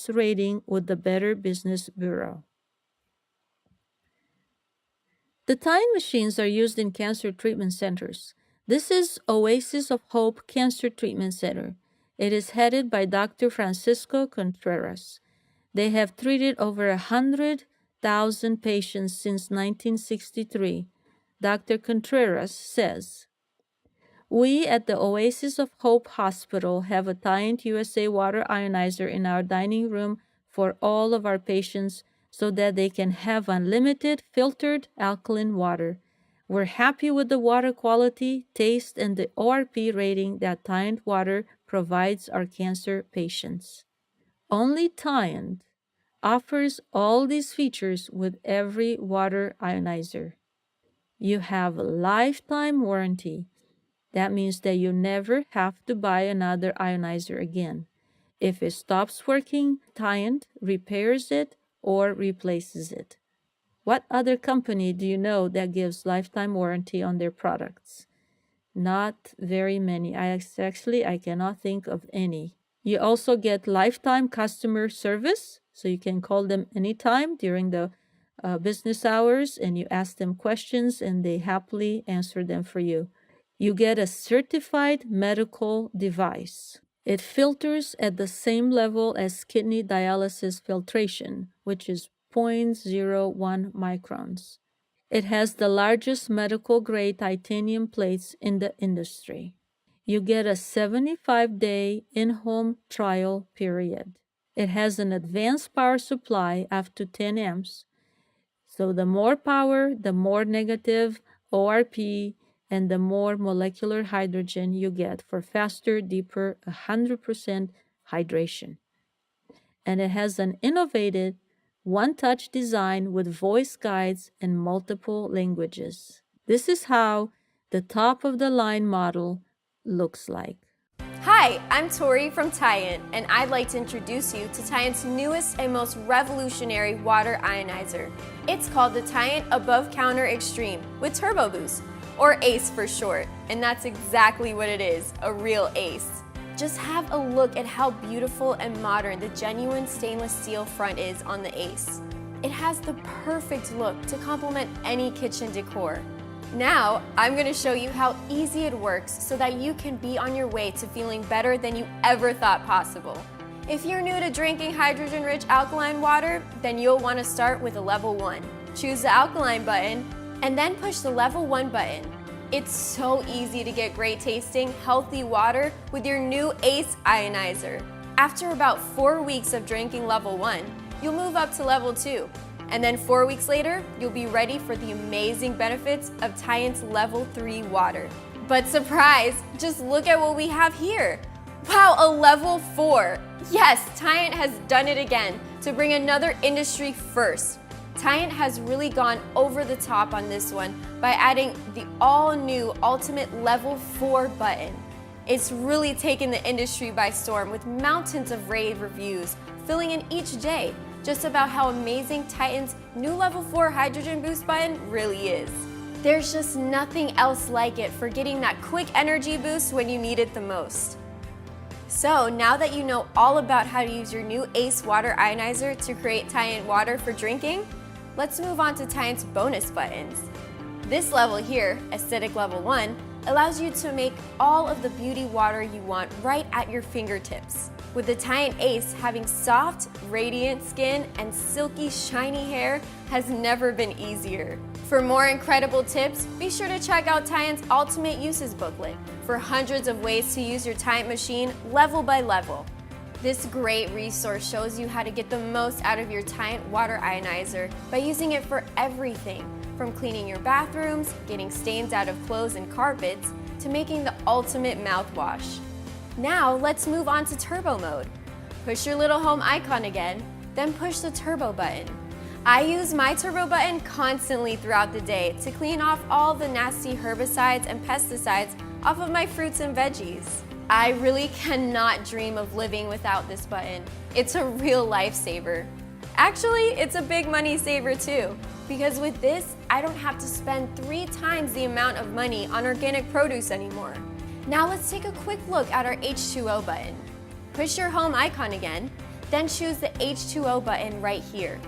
rating with the Better Business Bureau. The TYENT machines are used in cancer treatment centers. This is Oasis of Hope Cancer Treatment Center. It is headed by Dr. Francisco Contreras. They have treated over 100,000 patients since 1963. Dr. Contreras says, "We at the Oasis of Hope Hospital have a TYENT USA water ionizer in our dining room for all of our patients so that they can have unlimited filtered alkaline water. We're happy with the water quality, taste, and the ORP rating that TYENT water provides our cancer patients." Only TYENT offers all these features with every water ionizer. You have a lifetime warranty. That means that you never have to buy another ionizer again. If it stops working, TYENT repairs it or replaces it. What other company do you know that gives lifetime warranty on their products? Not very many. I cannot think of any. You also get lifetime customer service, so you can call them anytime during the business hours and you ask them questions and they happily answer them for you. You get a certified medical device. It filters at the same level as kidney dialysis filtration, which is 0.01 microns. It has the largest medical-grade titanium plates in the industry. You get a 75-day in-home trial period. It has an advanced power supply up to 10 amps. So the more power, the more negative ORP, and the more molecular hydrogen you get for faster, deeper, 100% hydration. And it has an innovative one-touch design with voice guides and multiple languages. This is how the top-of-the-line model looks like. Hi, I'm Tori from TYENT, and I'd like to introduce you to TYENT's newest and most revolutionary water ionizer. It's called the TYENT Above Counter Extreme with Turbo Boost, or ACE for short, and that's exactly what it is, a real ACE. Just have a look at how beautiful and modern the genuine stainless steel front is on the ACE. It has the perfect look to complement any kitchen decor. Now, I'm going to show you how easy it works so that you can be on your way to feeling better than you ever thought possible. If you're new to drinking hydrogen-rich alkaline water, then you'll want to start with a level 1. Choose the alkaline button, and then push the level 1 button. It's so easy to get great tasting, healthy water with your new ACE ionizer. After about 4 weeks of drinking level 1, you'll move up to level 2. And then 4 weeks later, you'll be ready for the amazing benefits of TYENT's level 3 water. But surprise, just look at what we have here. Wow, a level 4. Yes, TYENT has done it again to bring another industry first. TYENT has really gone over the top on this one by adding the all-new Ultimate Level 4 button. It's really taken the industry by storm with mountains of rave reviews filling in each day just about how amazing TYENT's new Level 4 Hydrogen Boost button really is. There's just nothing else like it for getting that quick energy boost when you need it the most. So now that you know all about how to use your new ACE water ionizer to create TYENT water for drinking, let's move on to TYENT's bonus buttons. This level here, Acidic Level 1, allows you to make all of the beauty water you want right at your fingertips. With the TYENT ACE having soft, radiant skin and silky, shiny hair has never been easier. For more incredible tips, be sure to check out TYENT's Ultimate Uses booklet for hundreds of ways to use your TYENT machine level by level. This great resource shows you how to get the most out of your TYENT water ionizer by using it for everything, from cleaning your bathrooms, getting stains out of clothes and carpets, to making the ultimate mouthwash. Now let's move on to turbo mode. Push your little home icon again, then push the turbo button. I use my turbo button constantly throughout the day to clean off all the nasty herbicides and pesticides off of my fruits and veggies. I really cannot dream of living without this button. It's a real lifesaver. Actually, it's a big money saver too, because with this, I don't have to spend 3 times the amount of money on organic produce anymore. Now let's take a quick look at our H2O button. Push your home icon again, then choose the H2O button right here.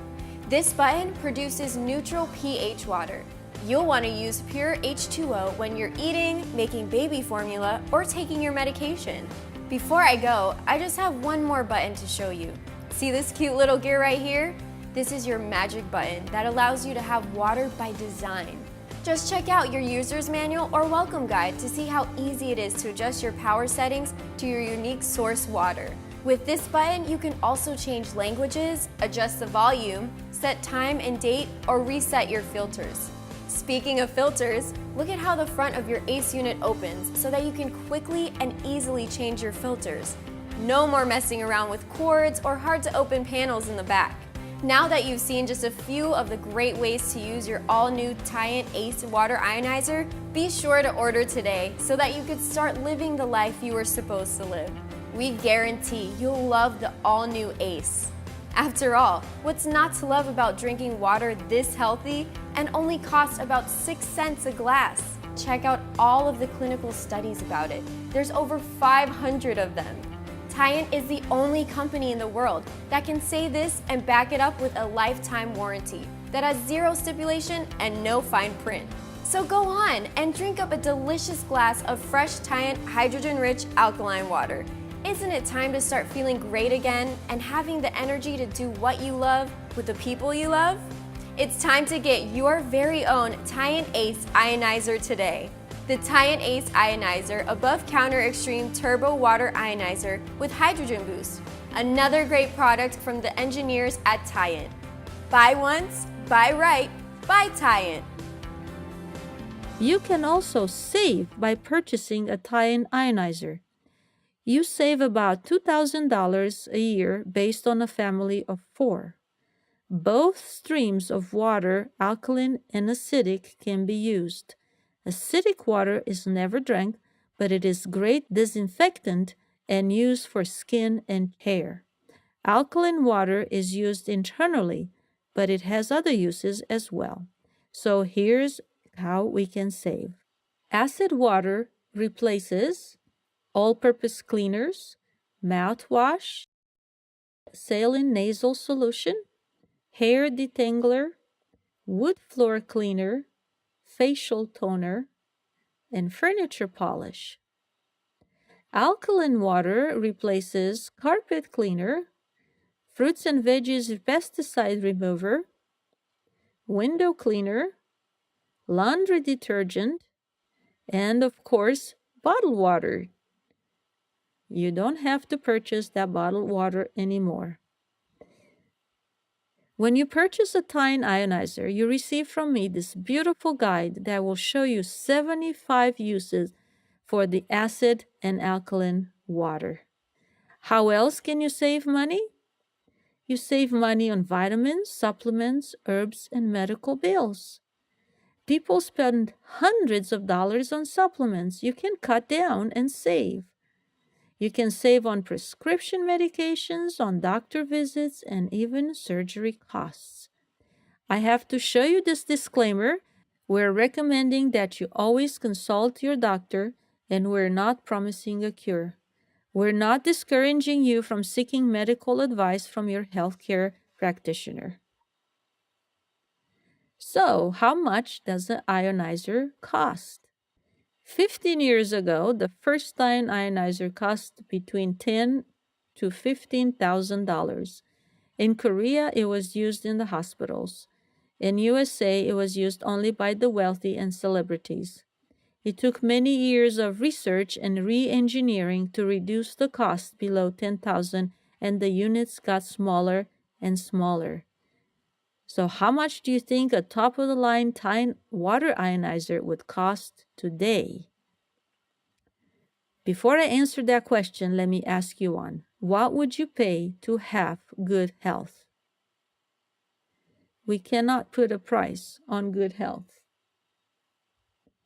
This button produces neutral pH water. You'll want to use pure H2O when you're eating, making baby formula, or taking your medication. Before I go, I just have one more button to show you. See this cute little gear right here? This is your magic button that allows you to have water by design. Just check out your user's manual or welcome guide to see how easy it is to adjust your power settings to your unique source water. With this button, you can also change languages, adjust the volume, set time and date, or reset your filters. Speaking of filters, look at how the front of your ACE unit opens so that you can quickly and easily change your filters. No more messing around with cords or hard to open panels in the back. Now that you've seen just a few of the great ways to use your all-new TYENT ACE water ionizer, be sure to order today so that you could start living the life you were supposed to live. We guarantee you'll love the all-new ACE. After all, what's not to love about drinking water this healthy and only costs about 6 cents a glass? Check out all of the clinical studies about it. There's over 500 of them. TYENT is the only company in the world that can say this and back it up with a lifetime warranty that has 0 stipulation and no fine print. So go on and drink up a delicious glass of fresh TYENT hydrogen-rich alkaline water. Isn't it time to start feeling great again and having the energy to do what you love with the people you love? It's time to get your very own TYENT ACE ionizer today. The TYENT ACE Ionizer Above Counter Extreme Turbo Water Ionizer with Hydrogen Boost. Another great product from the engineers at TYENT. Buy once, buy right, buy TYENT. You can also save by purchasing a TYENT ionizer. You save about $2,000 a year based on a family of 4. Both streams of water, alkaline and acidic, can be used. Acidic water is never drank, but it is great disinfectant and used for skin and hair. Alkaline water is used internally, but it has other uses as well. So here's how we can save. Acid water replaces all-purpose cleaners, mouthwash, saline nasal solution, hair detangler, wood floor cleaner, facial toner, and furniture polish. Alkaline water replaces carpet cleaner, fruits and veggies pesticide remover, window cleaner, laundry detergent, and of course, bottled water. You don't have to purchase that bottled water anymore. When you purchase a TYENT ionizer, you receive from me this beautiful guide that will show you 75 uses for the acid and alkaline water. How else can you save money? You save money on vitamins, supplements, herbs, and medical bills. People spend hundreds of dollars on supplements. You can cut down and save. You can save on prescription medications, on doctor visits, and even surgery costs. I have to show you this disclaimer. We're recommending that you always consult your doctor, and we're not promising a cure. We're not discouraging you from seeking medical advice from your healthcare practitioner. So, how much does an ionizer cost? 15 years ago, the first TYENT ionizer cost between $10,000 to $15,000. In Korea, it was used in the hospitals. In USA, it was used only by the wealthy and celebrities. It took many years of research and re-engineering to reduce the cost below $10,000, and the units got smaller and smaller. So how much do you think a top-of-the-line TYENT water ionizer would cost today? Before I answer that question, let me ask you one. What would you pay to have good health? We cannot put a price on good health.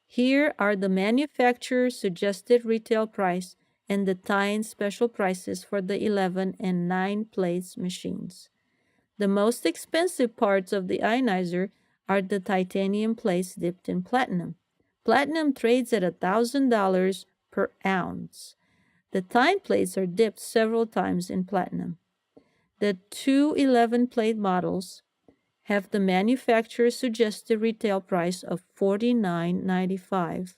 Here are the manufacturer's suggested retail price and the TYENT special prices for the 11 and 9 plates machines. The most expensive parts of the ionizer are the titanium plates dipped in platinum. Platinum trades at $1,000 per ounce. The TYENT plates are dipped several times in platinum. The two 11-plate models have the manufacturer's suggested retail price of $49.95,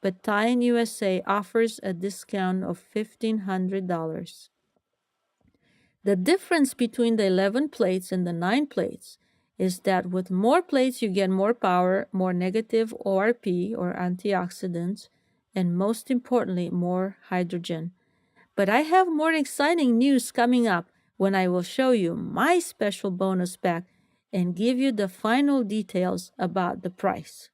but TYENT USA offers a discount of $1,500. The difference between the 11 plates and the 9 plates is that with more plates you get more power, more negative ORP or antioxidants, and most importantly, more hydrogen. But I have more exciting news coming up when I will show you my special bonus pack and give you the final details about the price.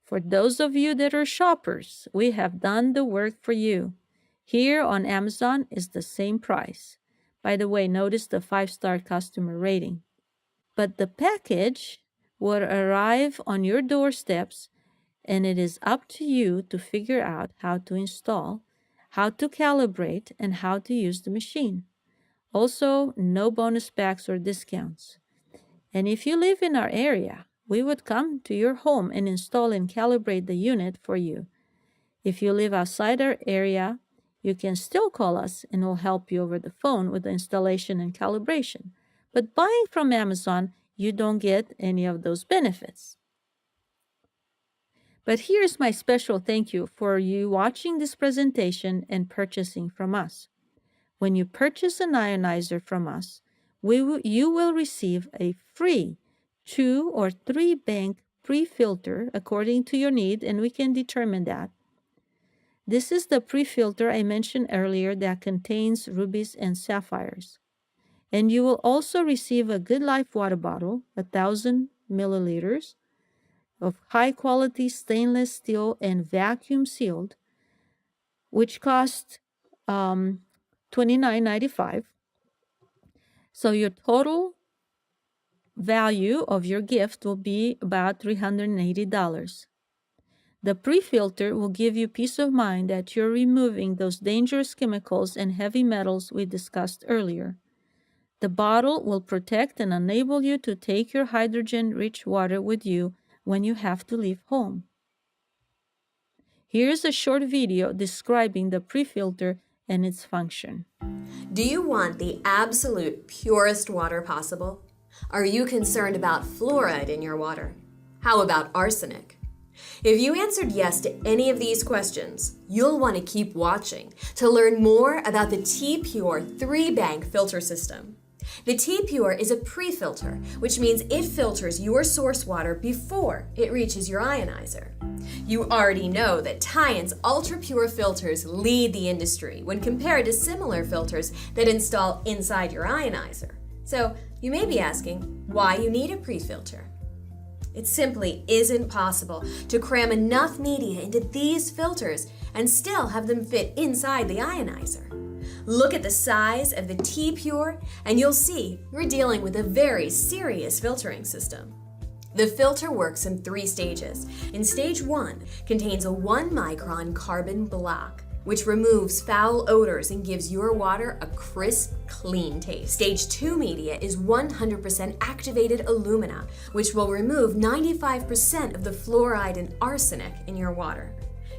For those of you that are shoppers, we have done the work for you. Here on Amazon is the same price. By the way, notice the 5-star customer rating. But the package will arrive on your doorsteps, and it is up to you to figure out how to install, how to calibrate, and how to use the machine. Also, no bonus packs or discounts. And if you live in our area, we would come to your home and install and calibrate the unit for you. If you live outside our area, you can still call us and we'll help you over the phone with the installation and calibration. But buying from Amazon, you don't get any of those benefits. But here's my special thank you for you watching this presentation and purchasing from us. When you purchase an ionizer from us, you will receive a free 2 or 3 bank pre-filter according to your need, and we can determine that. This is the pre-filter I mentioned earlier that contains rubies and sapphires. And you will also receive a Good Life water bottle, 1,000 milliliters, of high-quality stainless steel and vacuum sealed, which cost $29.95. So your total value of your gift will be about $380. The pre-filter will give you peace of mind that you're removing those dangerous chemicals and heavy metals we discussed earlier. The bottle will protect and enable you to take your hydrogen-rich water with you when you have to leave home. Here's a short video describing the pre-filter and its function. Do you want the absolute purest water possible? Are you concerned about fluoride in your water? How about arsenic? If you answered yes to any of these questions, you'll want to keep watching to learn more about the T-Pure 3-bank filter system. The T-Pure is a pre-filter, which means it filters your source water before it reaches your ionizer. You already know that TYENT's ultra-pure filters lead the industry when compared to similar filters that install inside your ionizer. So you may be asking why you need a pre-filter. It simply isn't possible to cram enough media into these filters and still have them fit inside the ionizer. Look at the size of the T-Pure and you'll see we're dealing with a very serious filtering system. The filter works in 3 stages. In stage 1, contains a 1-micron carbon block, which removes foul odors and gives your water a crisp, clean taste. Stage 2 media is 100% activated alumina, which will remove 95% of the fluoride and arsenic in your water.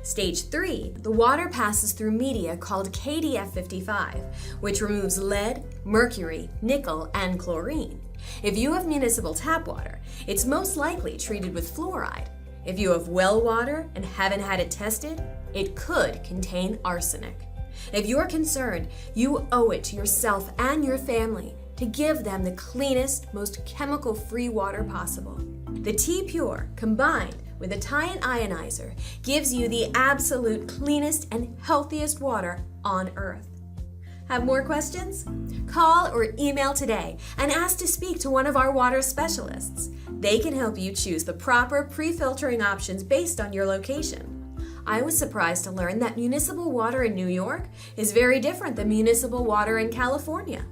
Stage 3, the water passes through media called KDF55, which removes lead, mercury, nickel, and chlorine. If you have municipal tap water, it's most likely treated with fluoride. If you have well water and haven't had it tested, it could contain arsenic. If you're concerned, you owe it to yourself and your family to give them the cleanest, most chemical-free water possible. The T-Pure, combined with a TYENT ionizer, gives you the absolute cleanest and healthiest water on Earth. Have more questions? Call or email today and ask to speak to one of our water specialists. They can help you choose the proper pre-filtering options based on your location. I was surprised to learn that municipal water in New York is very different than municipal water in California.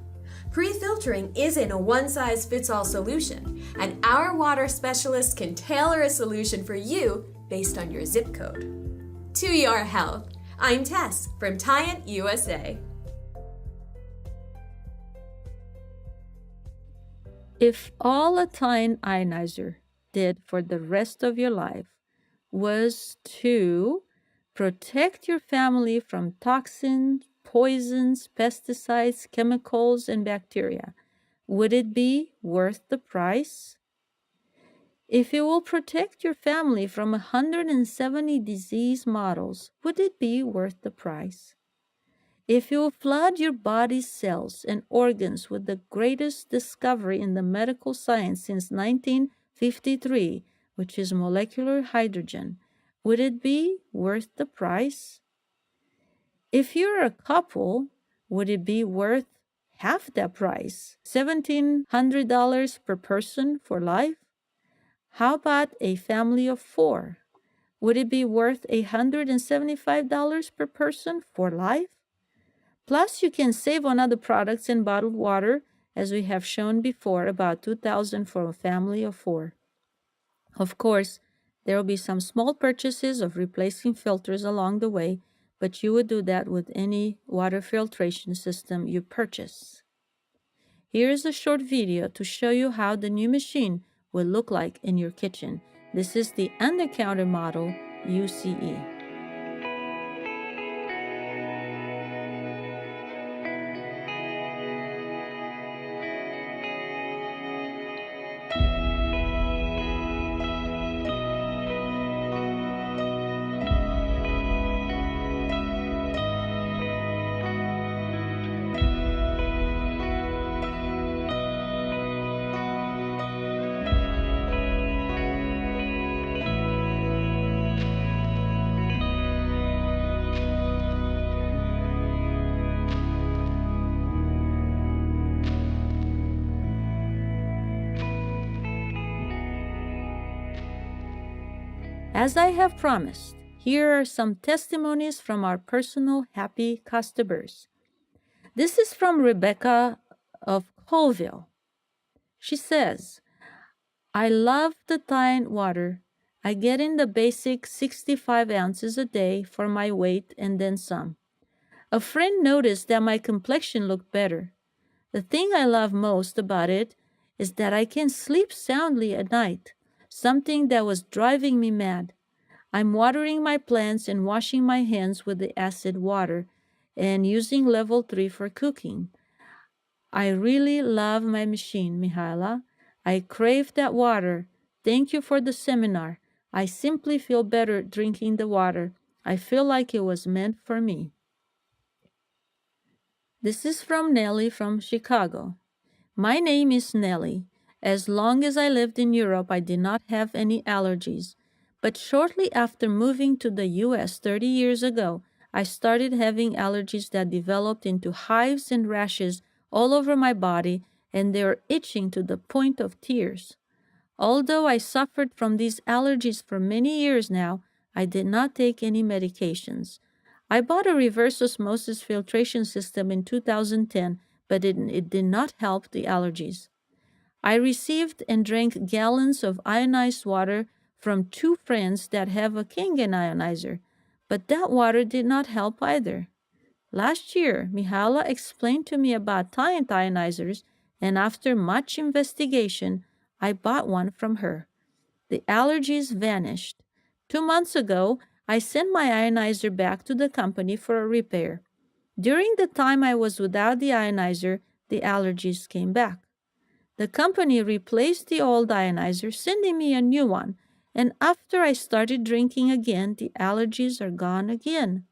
Pre-filtering isn't a one-size-fits-all solution, and our water specialists can tailor a solution for you based on your zip code. To your health, I'm Tess from TYENT USA. If all a TYENT ionizer did for the rest of your life was to protect your family from toxins, poisons, pesticides, chemicals, and bacteria, would it be worth the price? If it will protect your family from 170 disease models, would it be worth the price? If you will flood your body's cells and organs with the greatest discovery in the medical science since 1953, which is molecular hydrogen, would it be worth the price? If you're a couple, would it be worth half that price, $1,700 per person for life? How about a family of 4? Would it be worth $175 per person for life? Plus, you can save on other products and bottled water, as we have shown before, about $2,000 for a family of 4. Of course, there will be some small purchases of replacing filters along the way, but you would do that with any water filtration system you purchase. Here is a short video to show you how the new machine will look like in your kitchen. This is the under-counter model UCE. As I have promised, here are some testimonies from our personal happy customers. This is from Rebecca of Colville. She says, I love the TYENT water. I get in the basic 65 ounces a day for my weight and then some. A friend noticed that my complexion looked better. The thing I love most about it is that I can sleep soundly at night, something that was driving me mad. I'm watering my plants and washing my hands with the acid water and using level 3 for cooking. I really love my machine, Mihaela. I crave that water. Thank you for the seminar. I simply feel better drinking the water. I feel like it was meant for me. This is from Nellie from Chicago. My name is Nellie. As long as I lived in Europe, I did not have any allergies. But shortly after moving to the US 30 years ago, I started having allergies that developed into hives and rashes all over my body, and they were itching to the point of tears. Although I suffered from these allergies for many years now, I did not take any medications. I bought a reverse osmosis filtration system in 2010, but it did not help the allergies. I received and drank gallons of ionized water from 2 friends that have a Kangen ionizer, but that water did not help either. Last year, Mihaela explained to me about TYENT ionizers, and after much investigation, I bought one from her. The allergies vanished. 2 months ago, I sent my ionizer back to the company for a repair. During the time I was without the ionizer, the allergies came back. The company replaced the old ionizer, sending me a new one, and after I started drinking again, the allergies are gone again.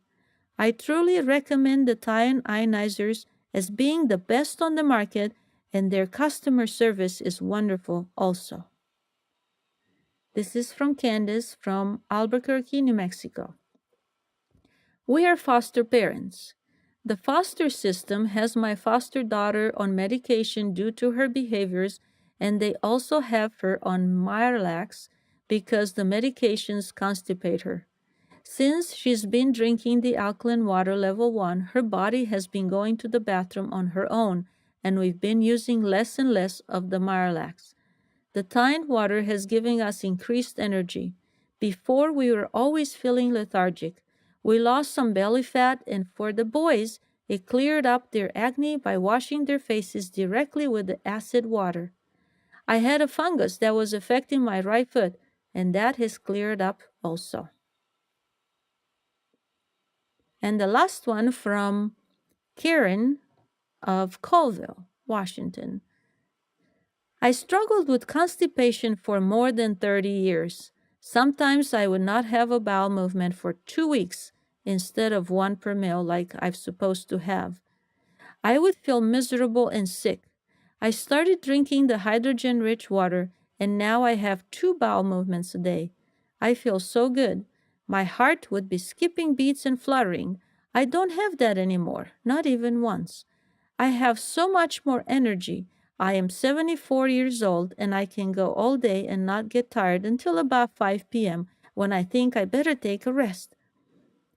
I truly recommend the TYENT ionizers as being the best on the market, and their customer service is wonderful also. This is from Candace from Albuquerque, New Mexico. We are foster parents. The foster system has my foster daughter on medication due to her behaviors, and they also have her on Miralax because the medications constipate her. Since she's been drinking the alkaline water level 1, her body has been going to the bathroom on her own, and we've been using less and less of the Miralax. The TYENT water has given us increased energy. Before, we were always feeling lethargic. We lost some belly fat, and for the boys, it cleared up their acne by washing their faces directly with the acid water. I had a fungus that was affecting my right foot, and that has cleared up also. And the last one from Karen of Colville, Washington. I struggled with constipation for more than 30 years. Sometimes I would not have a bowel movement for 2 weeks instead of 1 per meal like I'm supposed to have. I would feel miserable and sick. I started drinking the hydrogen-rich water, and now I have 2 bowel movements a day. I feel so good. My heart would be skipping beats and fluttering. I don't have that anymore, not even once. I have so much more energy. I am 74 years old, and I can go all day and not get tired until about 5 p.m. when I think I better take a rest.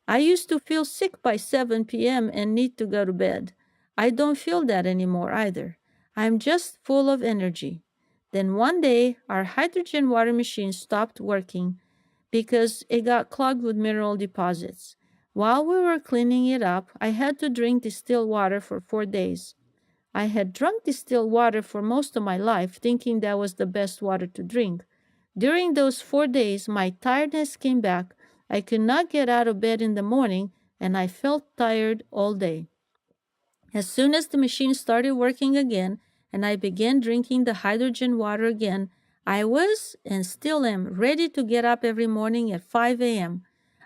I used to feel sick by 7 p.m. and need to go to bed. I don't feel that anymore either. I'm just full of energy. Then one day, our hydrogen water machine stopped working because it got clogged with mineral deposits. While we were cleaning it up, I had to drink distilled water for 4 days. I had drunk distilled water for most of my life, thinking that was the best water to drink. During those 4 days, my tiredness came back. I could not get out of bed in the morning, and I felt tired all day. As soon as the machine started working again, and I began drinking the hydrogen water again, I was, and still am, ready to get up every morning at 5 a.m.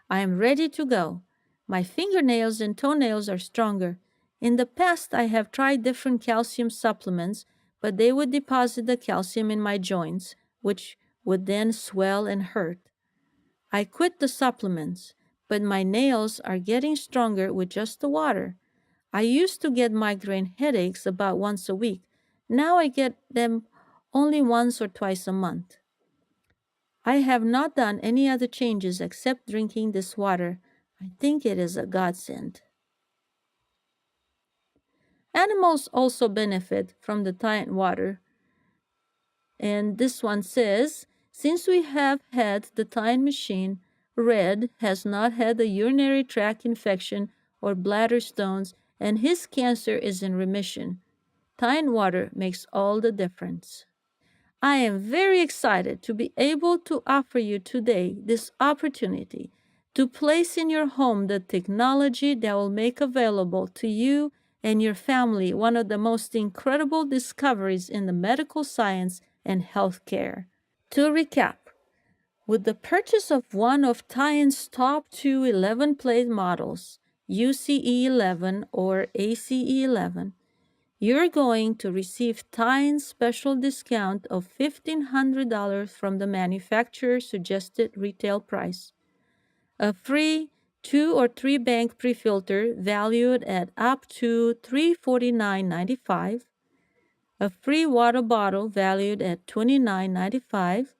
I am ready to go. My fingernails and toenails are stronger. In the past, I have tried different calcium supplements, but they would deposit the calcium in my joints, which would then swell and hurt. I quit the supplements, but my nails are getting stronger with just the water. I used to get migraine headaches about once a week. Now I get them only once or twice a month. I have not done any other changes except drinking this water. I think it is a godsend. Animals also benefit from the TYENT water. And this one says, since we have had the TYENT machine, Red has not had a urinary tract infection or bladder stones, and his cancer is in remission. TYENT water makes all the difference. I am very excited to be able to offer you today this opportunity to place in your home the technology that will make available to you and your family one of the most incredible discoveries in the medical science and healthcare. To recap, with the purchase of one of TYENT's top 2 11-plate models, UCE11 or ACE11, you're going to receive TYENT's special discount of $1,500 from the manufacturer's suggested retail price, a free 2 or 3 bank pre-filter valued at up to $349.95, a free water bottle valued at $29.95,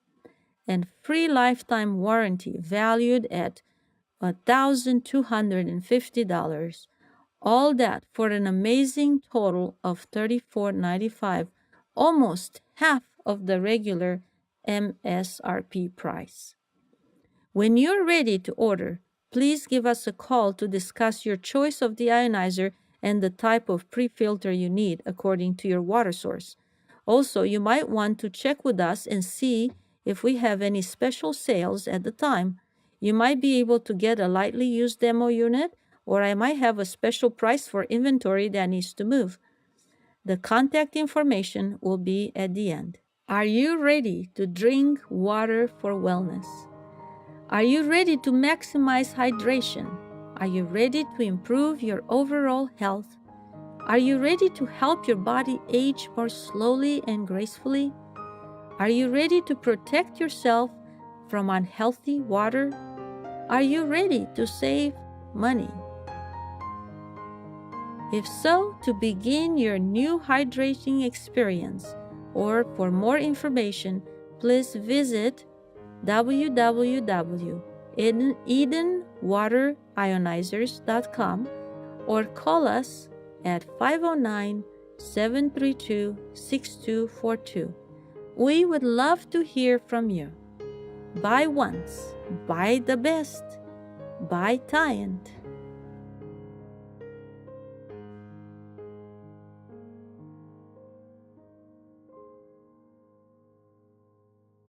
and free lifetime warranty valued at $1,250. All that for an amazing total of $34.95, almost half of the regular MSRP price. When you're ready to order, please give us a call to discuss your choice of the ionizer and the type of pre-filter you need according to your water source. Also, you might want to check with us and see if we have any special sales at the time. You might be able to get a lightly used demo unit, or I might have a special price for inventory that needs to move. The contact information will be at the end. Are you ready to drink water for wellness? Are you ready to maximize hydration? Are you ready to improve your overall health? Are you ready to help your body age more slowly and gracefully? Are you ready to protect yourself from unhealthy water? Are you ready to save money? If so, to begin your new hydrating experience, or for more information, please visit www.edenwaterionizers.com or call us at 509-732-6242. We would love to hear from you. Buy once, buy the best, buy TYENT.